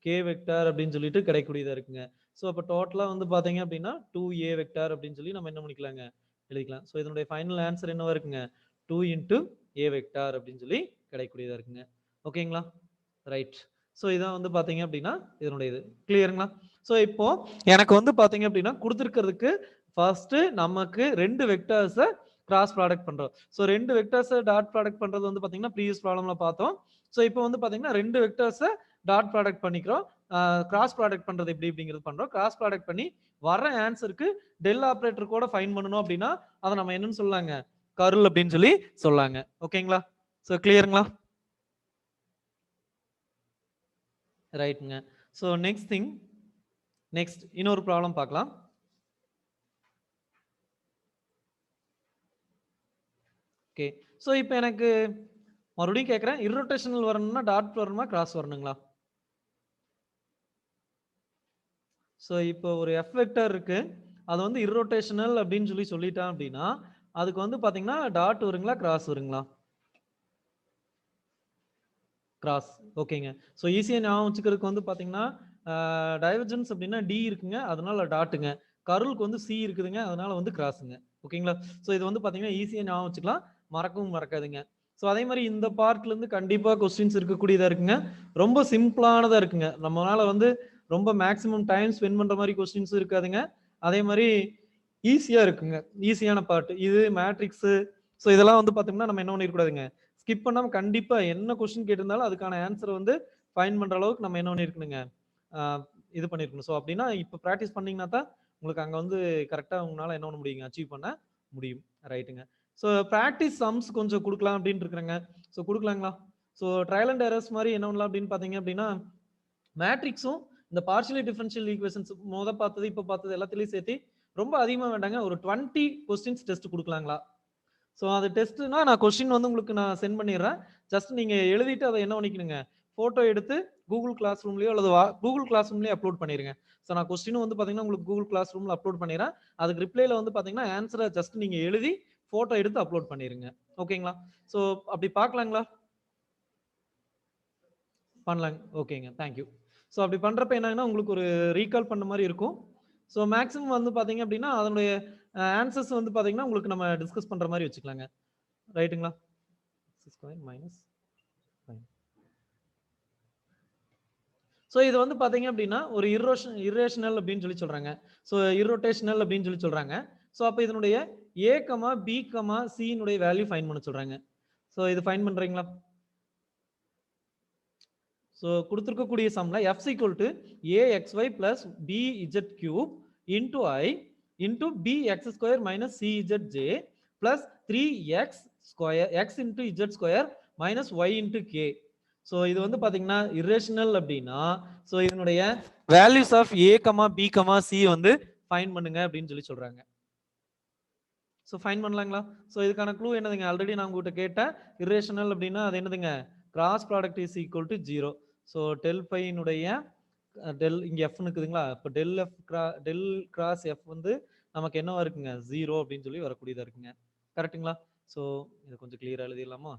k vector அப்படின்னு சொல்லிட்டு கிடைக்கக்கூடியதாக இருக்குங்க. ஸோ அப்போ டோட்டலாக வந்து பார்த்தீங்க அப்படின்னா 2a வெக்டார் அப்படின்னு சொல்லி நம்ம என்ன பண்ணிக்கலாங்க? எழுதிக்கலாம். ஸோ இதனுடைய ஃபைனல் ஆன்சர் என்னவா இருக்குங்க? 2 இன்ட்டு a வெக்டார் அப்படின்னு சொல்லி கிடைக்கக்கூடியதாக இருக்குங்க. ஓகேங்களா? ரைட். ஸோ இதான் வந்து பார்த்தீங்க அப்படின்னா இதனுடைய இது கிளியருங்களா? ஸோ இப்போ எனக்கு வந்து பார்த்தீங்க அப்படின்னா கொடுத்துருக்கிறதுக்கு ஃபர்ஸ்ட் நமக்கு 2 வெக்டர்ஸை கிராஸ் ப்ராடக்ட் பண்றோம். ஸோ 2 வெக்டர்ஸை டாட் ப்ராடக்ட் பண்றது வந்து பார்த்தீங்கன்னா ப்ரீவியஸ் ப்ராப்ளம்ல பார்த்தோம். ஸோ இப்போ வந்து பார்த்தீங்கன்னா 2 வெக்டர்ஸை டாட் ப்ராடக்ட் பண்ணிக்கிறோம். கிராஸ் ப்ராடக்ட் பண்றது எப்படி அப்படிங்கிறது பண்றோம். கிராஸ் ப்ராடக்ட் பண்ணி வர ஆன்சருக்கு டெல் ஆப்ரேட்டர் கூட ஃபைண்ட் பண்ணணும் அப்படின்னா அதை நம்ம என்னன்னு சொல்லலாங்க? கர்ல் அப்படின்னு சொல்லி சொல்லாங்க. ஓகேங்களா? ஸோ கிளியருங்களா? ரைட்டுங்க. ஸோ நெக்ஸ்ட் இன்னொரு ப்ராப்ளம் பார்க்கலாம். ஓகே, ஸோ இப்போ எனக்கு மறுபடியும் கேட்குறேன், இர்ரோட்டேஷனல் வரணும்னா டாட் வரணுமா கிராஸ் வரணுங்களா? ஸோ இப்போ ஒரு எஃப் வெக்டர் இருக்கு, அது வந்து இர்ரோட்டேஷனல் அப்படின்னு சொல்லி சொல்லிட்டான் அப்படின்னா அதுக்கு வந்து பார்த்தீங்கன்னா டாட் வருங்களா கிராஸ் வருங்களா? கிராஸ். ஓகேங்க. ஸோ ஈஸியாக ஞாபகம் வச்சுக்கிறதுக்கு வந்து பார்த்தீங்கன்னா டைவர்ஜென்ஸ் அப்படின்னா டி இருக்குங்க, அதனால டாட்டுங்க. கர்லுக்கு வந்து சி இருக்குதுங்க, அதனால வந்து கிராஸுங்க. ஓகேங்களா? ஸோ இது வந்து பார்த்தீங்கன்னா ஈஸியாக ஞாபகம் வச்சுக்கலாம், மறக்கவும் மறக்காதுங்க. ஸோ அதே மாதிரி இந்த பார்ட்லேருந்து கண்டிப்பாக கொஸ்டின்ஸ் இருக்கக்கூடியதாக இருக்குங்க. ரொம்ப சிம்பிளானதாக இருக்குங்க. நம்மளால வந்து ரொம்ப மேக்ஸிமம் டைம் ஸ்பெண்ட் பண்ணுற மாதிரி கொஸ்டின்ஸும் இருக்காதுங்க. அதே மாதிரி ஈஸியாக இருக்குங்க. ஈஸியான பார்ட் இது மேட்ரிக்ஸு. ஸோ இதெல்லாம் வந்து பார்த்தோம்னா நம்ம என்ன பண்ணிடக்கூடாதுங்க, ஸ்கிப் பண்ணாமல் கண்டிப்பாக என்ன கொஸ்டின் கேட்டிருந்தாலும் அதுக்கான ஆன்சரை வந்து ஃபைண்ட் பண்ணுற அளவுக்கு நம்ம என்ன பண்ணியிருக்கணுங்க, இது பண்ணியிருக்கணும். ஸோ அப்படின்னா இப்போ ப்ராக்டிஸ் பண்ணிங்கன்னா தான் உங்களுக்கு அங்கே வந்து கரெக்டாக உங்களால் என்ன பண்ண முடியுங்க, அச்சீவ் பண்ண முடியும். ரைட்டுங்க. ஸோ ப்ராக்டிஸ் சம்ஸ் கொஞ்சம் கொடுக்கலாம் அப்படின்ட்டு இருக்கிறேங்க. ஸோ கொடுக்கலாங்களா? ஸோ ட்ரையல் அண்ட் எரர்ஸ் மாதிரி என்ன பண்ணலாம் அப்படின்னு பார்த்தீங்க அப்படின்னா மேட்ரிக்ஸும் இந்த பார்ஷியலி டிஃபரன்ஷியல் ஈக்குவேஷன்ஸ் பார்த்தது இப்போ பார்த்தது எல்லாத்துலேயும் சேர்த்து ரொம்ப அதிகமாக வேண்டாங்க, ஒரு 20 கொஸ்டின்ஸ் டெஸ்ட் கொடுக்கலாங்களா? ஸோ அது டெஸ்ட்னா நான் கொஸ்டின் வந்து உங்களுக்கு நான் சென்ட் பண்ணிடுறேன். ஜஸ்ட் நீங்கள் எழுதிட்டு அதை என்ன பண்ணிக்கணுங்க, ஃபோட்டோ எடுத்து கூகுள் கிளாஸ் ரூம்லேயோ அல்லது கூகுள் கிளாஸ் ரூம்லேயே அப்லோட் பண்ணிடுங்க. ஸோ நான் கொஸ்டினும் வந்து பார்த்தீங்கன்னா உங்களுக்கு கூகுள் கிளாஸ் ரூமில் அப்லோட் பண்ணிடுறேன். அதுக்கு ரிப்ளைல வந்து பார்த்தீங்கன்னா ஆன்சரை ஜஸ்ட் நீங்கள் எழுதி ஃபோட்டோ எடுத்து அப்லோட் பண்ணிடுங்க. ஓகேங்களா? ஸோ அப்படி பார்க்கலாங்களா? பண்ணலாங்க. ஓகேங்க, தேங்க்யூ. ஸோ அப்படி பண்ணுறப்ப என்னன்னா உங்களுக்கு ஒரு ரீகால் பண்ண மாதிரி இருக்கும். ஸோ மேக்ஸிமம் வந்து பார்த்தீங்க அப்படின்னா அதனுடைய ஆன்சர்ஸ் வந்து பாத்தீங்கன்னா உங்களுக்கு நம்ம டிஸ்கஸ் பண்ற மாதிரி வச்சுக்கலாங்க. ரைட்டுங்களா? Square minus. ஸோ இது வந்து பாத்தீங்க அப்படின்னா ஒரு இரேஷனல் அப்படின்னு சொல்லி சொல்றாங்க. ஸோ இர்ரோட்டேஷனல் அப்படின்னு சொல்லி சொல்றாங்க. ஸோ அப்ப இதனுடைய ஏ கமா பி கமா சினுடைய வேல்யூ ஃபைன் பண்ண சொல்றாங்க. ஸோ இது ஃபைன் பண்றீங்களா? ஸோ கொடுத்துருக்கக்கூடிய சம்ல F equal to A X Y plus B Z cube into I into B X square minus C Z J plus 3x square X into Z square minus Y into K. So இது வந்து பாத்தீங்கன்னா இரேஷனல் அப்படின்னா ஸோ இதனுடைய values of A comma B comma C வந்து ஃபைன் பண்ணுங்க அப்படின்னு சொல்லி சொல்றாங்க. ஸோ ஃபைன் பண்ணலாங்களா? ஸோ இதுக்கான க்ளூ என்னதுங்க? ஆல்ரெடி நான் உங்ககிட்ட கேட்டேன். இரேஷனல் அப்படின்னா அது என்னதுங்க? Cross product is equal to 0. So del பைனுடைய டெல் இங்க எஃப்னு இருக்குதுங்களா? இப்போ டெல் கிராஸ் எஃப் வந்து நமக்கு என்னவா இருக்குங்க? 0 அப்படின்னு சொல்லி வரக்கூடியதா இருக்குங்க. கரெக்ட்டுங்களா? ஸோ இதை கொஞ்சம் கிளியரா எழுதிடலாமா?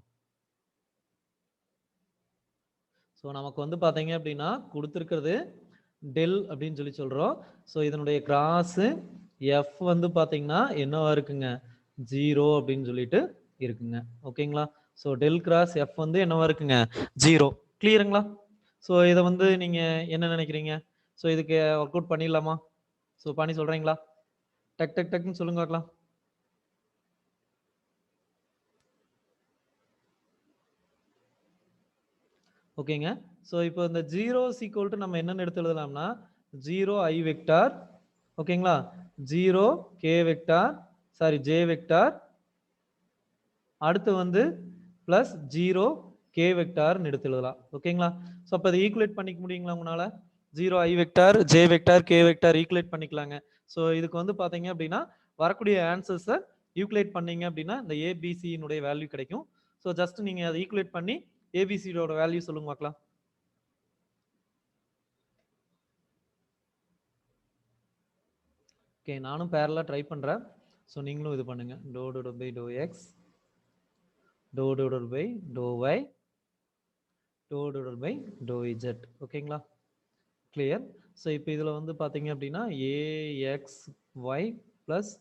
ஸோ நமக்கு வந்து பார்த்தீங்க அப்படின்னா கொடுத்துருக்கிறது டெல் அப்படின்னு சொல்லி சொல்கிறோம். ஸோ இதனுடைய கிராஸ் எஃப் வந்து பார்த்தீங்கன்னா என்னவா இருக்குங்க? 0 அப்படின்னு சொல்லிட்டு இருக்குங்க. ஓகேங்களா? ஸோ டெல் கிராஸ் எஃப் வந்து என்னவா இருக்குங்க? 0. கிளியருங்களா? ஸோ இதை வந்து நீங்கள் என்ன நினைக்கிறீங்க? ஸோ இதுக்கு ஒர்க் அவுட் பண்ணிடலாமா? ஸோ பண்ணி சொல்கிறீங்களா? டக் டக் டக்னு சொல்லுங்க பார்க்கலாம். ஓகேங்க. ஸோ இப்போ இந்த 0 ஈக்குவல் டு நம்ம என்னன்னு எடுத்து எழுதலாம்னா 0 ஐ வெக்டார், ஓகேங்களா, 0 K vector, sorry J vector, அடுத்து வந்து பிளஸ் 0 கே வெக்டார்னு எடுத்து எழுதலாம். ஓகேங்களா? ஸோ அப்போ அதை ஈக்குவேட் பண்ணிக்க முடியுங்களா உங்களால? 0 I vector, J vector, K vector equate பண்ணிக்கலாங்க. ஸோ இதுக்கு வந்து பார்த்தீங்க அப்படின்னா வரக்கூடிய ஆன்சர்ஸை ஈக்குவேட் பண்ணீங்க அப்படின்னா இந்த ஏபிசியினுடைய வேல்யூ கிடைக்கும். ஸோ ஜஸ்ட் நீங்கள் அதை ஈக்குவேட் பண்ணி ஏபிசியோட வேல்யூ சொல்லுங்க பார்க்கலாம். ஓகே, நானும் பேரலாக ட்ரை பண்ணுறேன். ஸோ நீங்களும் இது பண்ணுங்க. Doe divide by to X, to divide by to Y, to divide by to Z. ஓகேங்களா? கிளியர். ஸோ இப்போ இதில் வந்து பார்த்தீங்க அப்படின்னா A X Y plus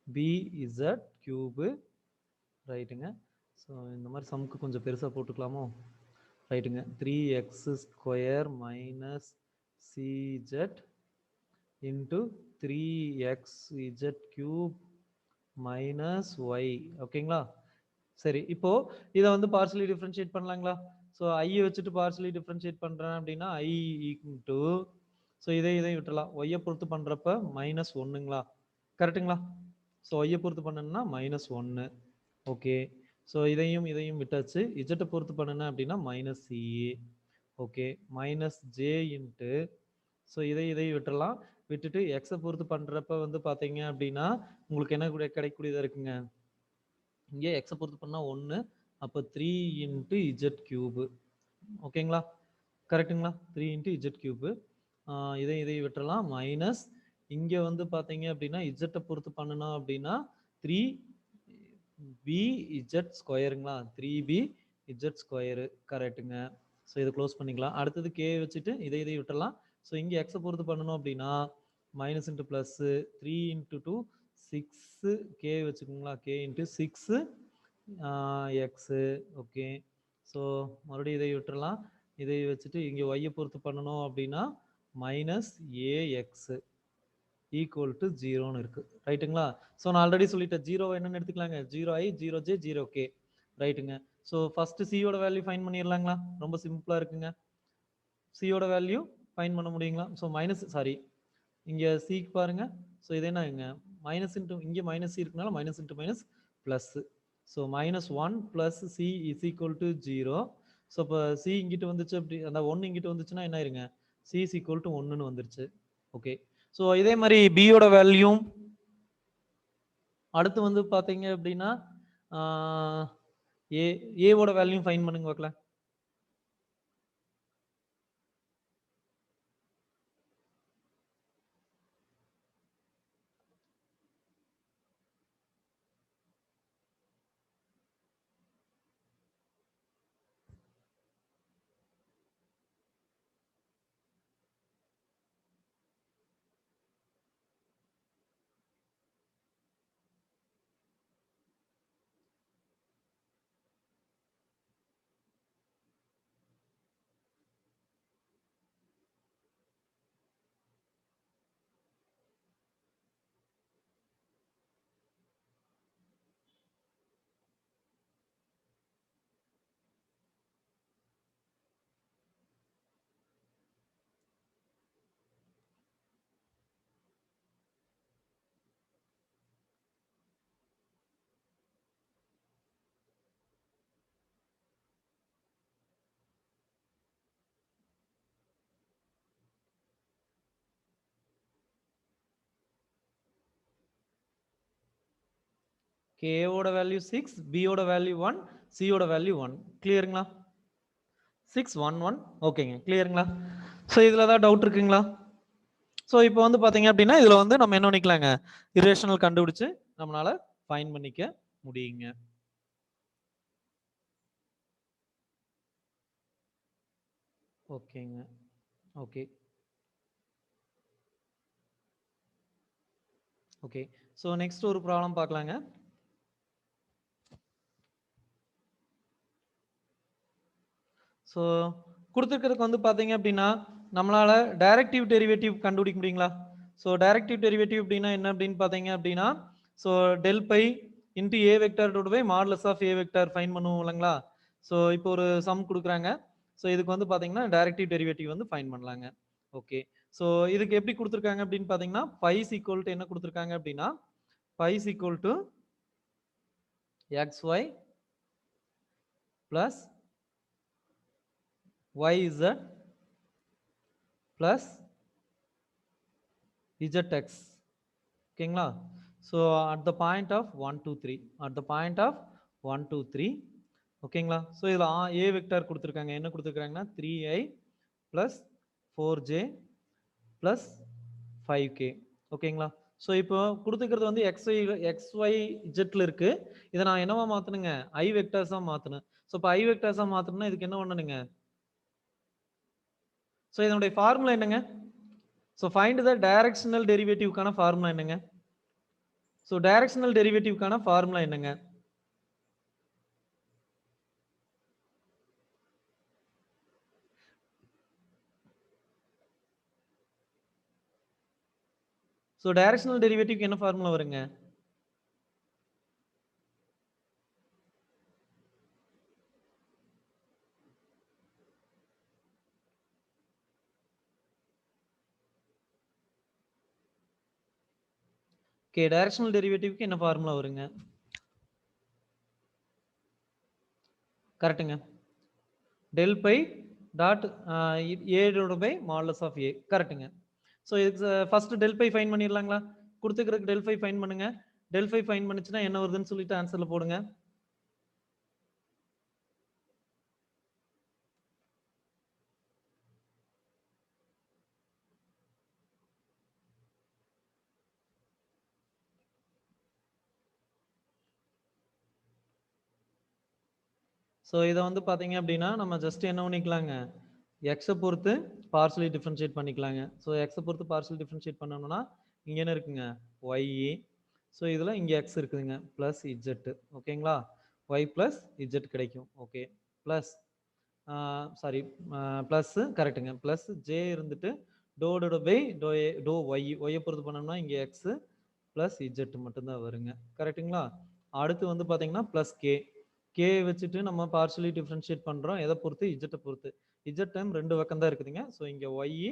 B Z cube. ரைட்டுங்க. ஸோ இந்த மாதிரி சம்க்கு கொஞ்சம் பெருசாக போட்டுக்கலாமோ? ரைட்டுங்க. 3x square minus C Z into 3xz cube minus Y. ஓகேங்களா? சரி, இப்போ இதை வந்து பார்சலி டிஃபரன்ஷியேட் பண்ணலாங்களா? ஸோ ஐயை வச்சுட்டு பார்சலி டிஃபரன்ஷியேட் பண்ணுறேன் அப்படின்னா ஐ ஈக்குவல் டு, ஸோ இதை விட்டுலாம், ஒய்யை பொறுத்து பண்ணுறப்ப மைனஸ் ஒன்றுங்களா? கரெக்டுங்களா? ஸோ ஒய்யை பொறுத்து பண்ணணும்னா மைனஸ் ஒன்று. ஓகே. ஸோ இதையும் விட்டாச்சு. இஜெட்டை பொறுத்து பண்ணுனேன் அப்படின்னா minus CA. Okay. Minus J into, so இதை விட்டுறலாம். விட்டுட்டு எக்ஸை பொறுத்து பண்ணுறப்ப வந்து பார்த்தீங்க அப்படின்னா உங்களுக்கு என்ன கிடைக்கக்கூடியதாக இருக்குங்க? இங்கே எக்ஸை பொறுத்து பண்ணால் 1, அப்போ 3 இன்ட்டு இஜெட் கியூபு. ஓகேங்களா? கரெக்டுங்களா? 3 இன்ட்டு இஜெட் கியூபு. இதை விட்டுறலாம். மைனஸ் இங்கே வந்து பார்த்தீங்க அப்படின்னா இஜெட்டை பொறுத்து பண்ணணும் அப்படின்னா 3b இஜெட் ஸ்கொயருங்களா? 3b Z square. கரெக்டுங்க. ஸோ இதை க்ளோஸ் பண்ணிக்கலாம். அடுத்தது கே வச்சுட்டு இதை விட்டுறலாம். ஸோ இங்கே எக்ஸை பொறுத்து பண்ணணும் அப்படின்னா minus into plus 3 into 2 6 K வச்சுக்கோங்களா? K into 6 X. Okay. So மறுபடியும் இதை விட்டுறலாம். இதை வச்சுட்டு இங்கே ஒய்யை பொறுத்து பண்ணணும் அப்படின்னா மைனஸ் ஏஎக்ஸு ஈக்குவல் டு 0ன்னு இருக்கு. ரைட்டுங்களா? ஸோ நான் ஆல்ரெடி சொல்லிட்டேன், 0 என்னன்னு எடுத்துக்கலாங்க? 0i 0j 0k. ரைட்டுங்க. ஸோ ஃபர்ஸ்ட் சியோட வேல்யூ ஃபைன் பண்ணிடலாங்களா? ரொம்ப சிம்பிளா இருக்குங்க. சியோட வேல்யூ ஃபைன் பண்ண முடியுங்களா? ஸோ மைனஸ், சாரி, இங்க சிக்கு பாருங்க. ஸோ இது என்னங்க? மைனஸ் இன்ட்டு, இங்கே மைனஸ் சி இருக்கனால minus into minus plus. So minus 1 plus C is equal to 0. So இப்போ சி இங்கிட்டு வந்துச்சு, அப்படி அந்த 1 இங்கிட்டு வந்துச்சுன்னா என்ன ஆயிருங்க? சி இஸ் ஈக்குவல் டு 1ன்னு வந்துருச்சு. ஓகே. ஸோ இதே மாதிரி பியோட வேல்யூ அடுத்து வந்து பார்த்தீங்க அப்படின்னா ஏவோட வேல்யூ ஃபைன் பண்ணுங்க பார்க்கலாம். K ஓட வேல்யூ 6, B ஓட வேல்யூ 1, C ஓட வேல்யூ 1. கிளியருங்களா? 6 1 1. ஓகேங்க, கிளியருங்களா? ஸோ இதுல ஏதாவது டவுட் இருக்குங்களா? ஸோ இப்போ வந்து பாத்தீங்க அப்படின்னா இதுல வந்து நம்ம என்ன பண்ணிக்கலாங்க, இரேஷனல் கண்டுபிடிச்சு நம்மளால ஃபைண்ட் பண்ணிக்க முடியுங்க. ஓகேங்க, ஓகே ஓகே. ஸோ நெக்ஸ்ட் ஒரு ப்ராப்ளம் பார்க்கலாங்க. ஸோ கொடுத்துருக்கிறதுக்கு வந்து பார்த்தீங்க அப்படின்னா நம்மளால டைரக்டிவ் டெரிவேட்டிவ் கண்டுபிடிக்க முடியுங்களா? ஸோ டைரக்டிவ் டெரிவேட்டிவ் அப்படின்னா என்ன அப்படின்னு பார்த்தீங்க அப்படின்னா, so del phi into a vector dot by modulus of a vector find பண்ணுவோம் இல்லைங்களா? ஸோ இப்போ ஒரு சம் கொடுக்குறாங்க. ஸோ இதுக்கு வந்து பார்த்தீங்கன்னா டைரக்டிவ் டெரிவேட்டிவ் வந்து ஃபைன் பண்ணலாங்க. ஓகே. ஸோ இதுக்கு எப்படி கொடுத்துருக்காங்க அப்படின்னு பார்த்தீங்கன்னா பைஸ் ஈக்குவல் டு என்ன கொடுத்துருக்காங்க அப்படின்னா phi's equal to xy plus yz plus zx. ஓகேங்களா? So at the point of 1 2 3 at the point of 1 2 3. ஓகேங்களா? ஸோ இதில் ஏ வெக்டார் கொடுத்துருக்காங்க. என்ன கொடுத்துருக்காங்கன்னா 3i plus 4j plus 5k. ஓகேங்களா? ஸோ இப்போ கொடுத்துக்கிறது வந்து xy ஜெட்ல இருக்கு. இதை நான் என்னவா மாத்தணுங்க, ஐ வெக்டார்ஸா மாத்தணும். ஸோ இப்போ ஐ வெக்டார்ஸா மாத்தணும்னா இதுக்கு என்ன பண்ணணுங்க? ஸோ இதனுடைய ஃபார்முலா என்னங்க? ஸோ ஃபைண்ட் த டைரக்ஷனல் டெரிவேட்டிவ்க்கான ஃபார்முலா என்னங்க? ஸோ டைரக்ஷனல் டெரிவேட்டிவ்க்கான ஃபார்முலா என்னங்க? ஸோ டைரக்ஷனல் டெரிவேட்டிவ்க்கு என்ன ஃபார்முலா வருங்க? ஓகே, டைரக்ஷனல் டெரிவேட்டிவ்க்கு என்ன ஃபார்முலா வருங்க? கரெக்ட்டுங்க. Del phi dot A by modulus of A. கரெக்ட்டுங்க. ஸோ இதுக்கு ஃபர்ஸ்ட் டெல் பை ஃபைன் பண்ணிடலாங்களா? கொடுத்துக்கிறதுக்கு டெல் பை ஃபைன் பண்ணுங்க. டெல் பை ஃபைன் பண்ணுச்சுன்னா என்ன வருதுன்னு சொல்லிட்டு ஆன்சர்ல போடுங்க. ஸோ இதை வந்து பார்த்தீங்க அப்படின்னா நம்ம ஜஸ்ட் என்ன பண்ணிக்கலாங்க, எக்ஸை பொறுத்து பார்சலி டிஃப்ரென்ஷியேட் பண்ணிக்கலாங்க. ஸோ எக்ஸை பொறுத்து பார்சலி டிஃப்ரென்ஷியேட் பண்ணணும்னா இங்கே என்ன இருக்குங்க, ஒய்இ. ஸோ இதில் இங்கே எக்ஸ் இருக்குதுங்க ப்ளஸ் இஜெட்டு. ஓகேங்களா? ஒய் ப்ளஸ் இஜெட் கிடைக்கும். ஓகே, ப்ளஸ் சாரி ப்ளஸ்ஸு கரெக்டுங்க, ப்ளஸ் ஜே இருந்துட்டு டோட பை டோ ஒய்யை பொறுத்து பண்ணோம்னா இங்கே எக்ஸு ப்ளஸ் இஜெட் மட்டும்தான் வருங்க. கரெக்டுங்களா? அடுத்து வந்து பார்த்தீங்கன்னா ப்ளஸ் கே. கே வச்சுட்டு நம்ம பார்ஷலி டிஃப்ரென்ஷியேட் பண்ணுறோம். எதை பொறுத்து? இஜெட்டை பொறுத்து. இஜெட் டைம் ரெண்டு பக்கம் தான் இருக்குதுங்க. ஸோ இங்கே ஒய்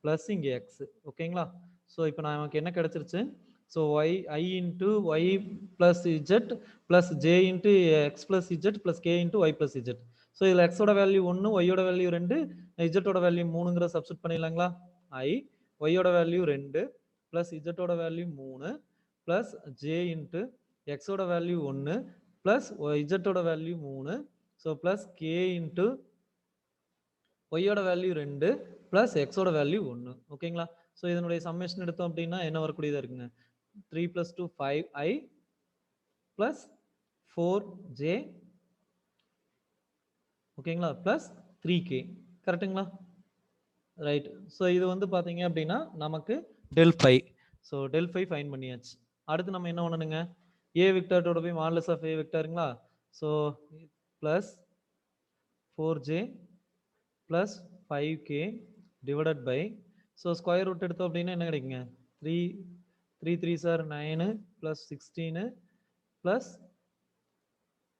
ப்ளஸ் இங்கே எக்ஸ். ஓகேங்களா? ஸோ இப்போ நமக்கு என்ன கிடைச்சிருச்சு? So Y I into Y plus Z plus J into X plus Z plus K into Y plus Z. So இதில் எக்ஸோட வேல்யூ 1, ஒய்யோட வேல்யூ 2, இஜெட்டோட வேல்யூ 3ங்கிற சப்ஸ்டிட் பண்ணிடலாங்களா? ஐ ஒய்யோட வேல்யூ 2 ப்ளஸ் இஜெட்டோட வேல்யூ 3 ப்ளஸ் ஜே இன்ட்டு எக்ஸோட வேல்யூ 1 ப்ளஸ் இஜெட்டோட value 3. So plus K into ஒய்யோட வேல்யூ 2 ப்ளஸ் எக்ஸோட வேல்யூ 1. ஓகேங்களா? ஸோ இதனுடைய சம்மேஷன் எடுத்தோம் அப்படின்னா என்ன வரக்கூடியதாக இருக்குங்க, 3 + 2 5i ப்ளஸ் 4j. ஓகேங்களா? Plus 3k. கரெக்டுங்களா? ரைட். ஸோ இது வந்து பார்த்தீங்க அப்படின்னா நமக்கு del phi. So del phi find பண்ணியாச்சு. அடுத்து நம்ம என்ன பண்ணணுங்க, ஏ வெக்டாரோட போய் மாடலஸ் ஆஃப் ஏ வெக்டாருங்களா? So plus 4j plus 5k divided by, so square root எடுத்தோம் அப்படின்னா என்ன கிடைக்குங்க, 3 3 சார் 9 ப்ளஸ் 16 ப்ளஸ்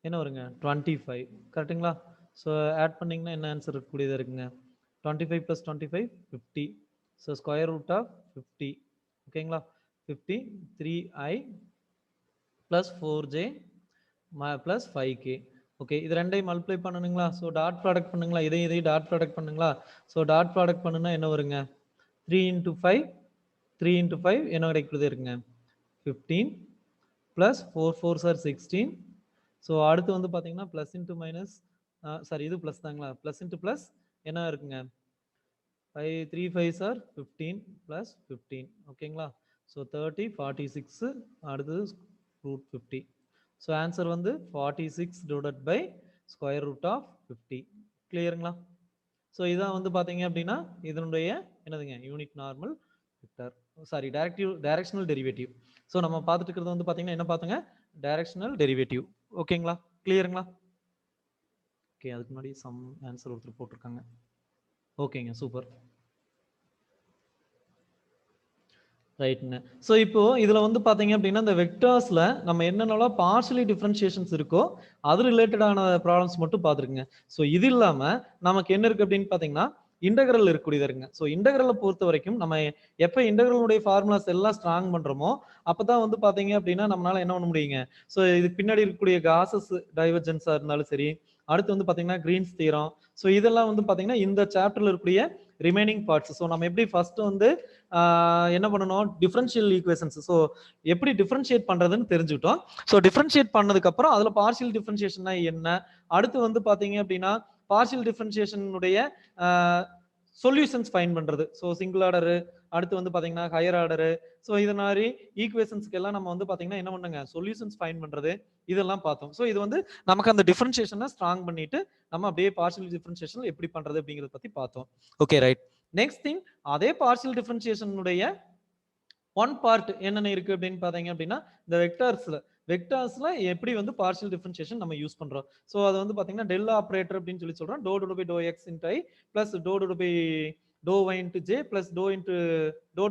என்ன வருங்க 25. கரெக்டுங்களா? ஸோ ஆட் பண்ணிங்கன்னா என்ன ஆன்சர் இருக்கக்கூடியதாக இருக்குங்க, 25 + 25 50. So square root of 50. ஓகேங்களா? 50 3i plus 4j plus 5k. Okay, இது ரெண்டையும் மல்டிப்ளை பண்ணணுங்களா? ஸோ டாட் ப்ராடக்ட் பண்ணுங்களா? இதையும் டாட் ப்ராடக்ட் பண்ணுங்களா? ஸோ டாட் ப்ராடக்ட் பண்ணுனா என்ன வருங்க, 3 × 5 3 × 5 என்ன கிடைக்கிறது இருக்குங்க, 15 plus 4 4s are 16. ஸோ அடுத்து வந்து பார்த்தீங்கன்னா ப்ளஸ் இன்ட்டு மைனஸ் சாரி இது ப்ளஸ் தாங்களா, ப்ளஸ் இன்ட்டு ப்ளஸ் என்ன இருக்குங்க 5 3 5s are 15 plus 15 ஓகேங்களா. ஸோ 30 46 அடுத்தது ரூட் 50. ஸோ ஆன்சர் வந்து 46 divided by square root of 50. கிளியருங்களா. ஸோ இதான் வந்து பார்த்தீங்க அப்படின்னா இதனுடைய என்னதுங்க unit normal vector, sorry directional derivative. So நம்ம பார்த்துட்டு இருக்கிறது வந்து பார்த்தீங்கன்னா என்ன பார்த்துங்க டைரக்ஷனல் டெரிவேட்டிவ். ஓகேங்களா, கிளியருங்களா. ஓகே, அதுக்கு முன்னாடி சம் ஆன்சர் ஒருத்தர் போட்டிருக்காங்க. ஓகேங்க, சூப்பர், ரைட்ங்க. ஸோ இப்போ இதில் வந்து பார்த்தீங்க அப்படின்னா இந்த வெக்டார்ஸில் நம்ம என்னென்னலாம் பார்ஷியலி டிஃப்ரென்ஷியேஷன்ஸ் இருக்கோ அது ரிலேட்டடான ப்ராப்ளம்ஸ் மட்டும் பார்த்துருக்குங்க. ஸோ இது இல்லாமல் நமக்கு என்ன இருக்குது அப்படின்னு பார்த்தீங்கன்னா இன்டெக்ரல் இருக்கக்கூடியது இருக்குங்க. ஸோ இன்டெக்ரலை பொறுத்த வரைக்கும் நம்ம எப்போ இன்டெக்ரலுடைய ஃபார்முலாஸ் எல்லாம் ஸ்ட்ராங் பண்ணுறோமோ அப்போ தான் வந்து பார்த்தீங்க அப்படின்னா நம்மளால என்ன பண்ண முடியுங்க. ஸோ இதுக்கு பின்னாடி இருக்கக்கூடிய காசஸ் டைவர்ஜென்ஸாக இருந்தாலும் சரி, அடுத்து வந்து பார்த்தீங்கன்னா கிரீன்ஸ் தீரம், ஸோ இதெல்லாம் வந்து பார்த்தீங்கன்னா இந்த சாப்டர்ல இருக்கக்கூடிய ரிமைனிங் பார்ட்ஸ். ஸோ நம்ம எப்படி ஃபர்ஸ்ட் வந்து என்ன பண்ணணும் டிஃபரன்ஷியல் ஈக்குவேஷன்ஸ், ஸோ எப்படி டிஃபரன்ஷியேட் பண்றதுன்னு தெரிஞ்சுக்கிட்டோம். ஸோ டிஃபரன்ஷியேட் பண்ணதுக்கு அப்புறம் அதுல பார்ஷியல் டிஃபரன்ஷியேஷன்னா என்ன, அடுத்து வந்து பாத்தீங்க அப்படின்னா பார்ஷியல் டிஃபரன்ஷியேஷனுடைய சொல்யூஷன்ஸ் ஃபைண்ட் பண்றது. ஸோ சிங்கிள் ஆர்டரு, அடுத்து வந்து பாத்தீங்கன்னா ஹையர் ஆர்டரு, ஸோ இது மாதிரி ஈக்குவேஷன்ஸ்க்கு எல்லாம் நம்ம வந்து பாத்தீங்கன்னா என்ன பண்ணுங்க சொல்யூஷன்ஸ் ஃபைண்ட் பண்றது இதெல்லாம் பார்த்தோம். ஸோ இது வந்து நமக்கு அந்த டிஃபரன்ஷியேஷனை ஸ்ட்ராங் பண்ணிட்டு நம்ம அப்படியே பார்ஷியல் டிஃபரன்ஷியேஷன் எப்படி பண்றது அப்படிங்கறத பத்தி பார்த்தோம். Okay, right. நெக்ஸ்ட் திங், அதே பார்ஷியல் டிஃபரன்ஷியேஷனுடைய ஒன் பார்ட் என்னென்ன இருக்கு அப்படின்னு பாத்தீங்க அப்படின்னா இந்த வெக்டார்ஸ்ல எப்படி வந்து பார்ஷியல் டிஃபரன்ஷியேஷன் நம்ம யூஸ் பண்றோம். ஸோ அது வந்து பாத்தீங்கன்னா டெல் ஆபரேட்டர் அப்படின்னு சொல்லி சொல்றோம். Doe doe by to x into i plus doe doe by to y into j plus doe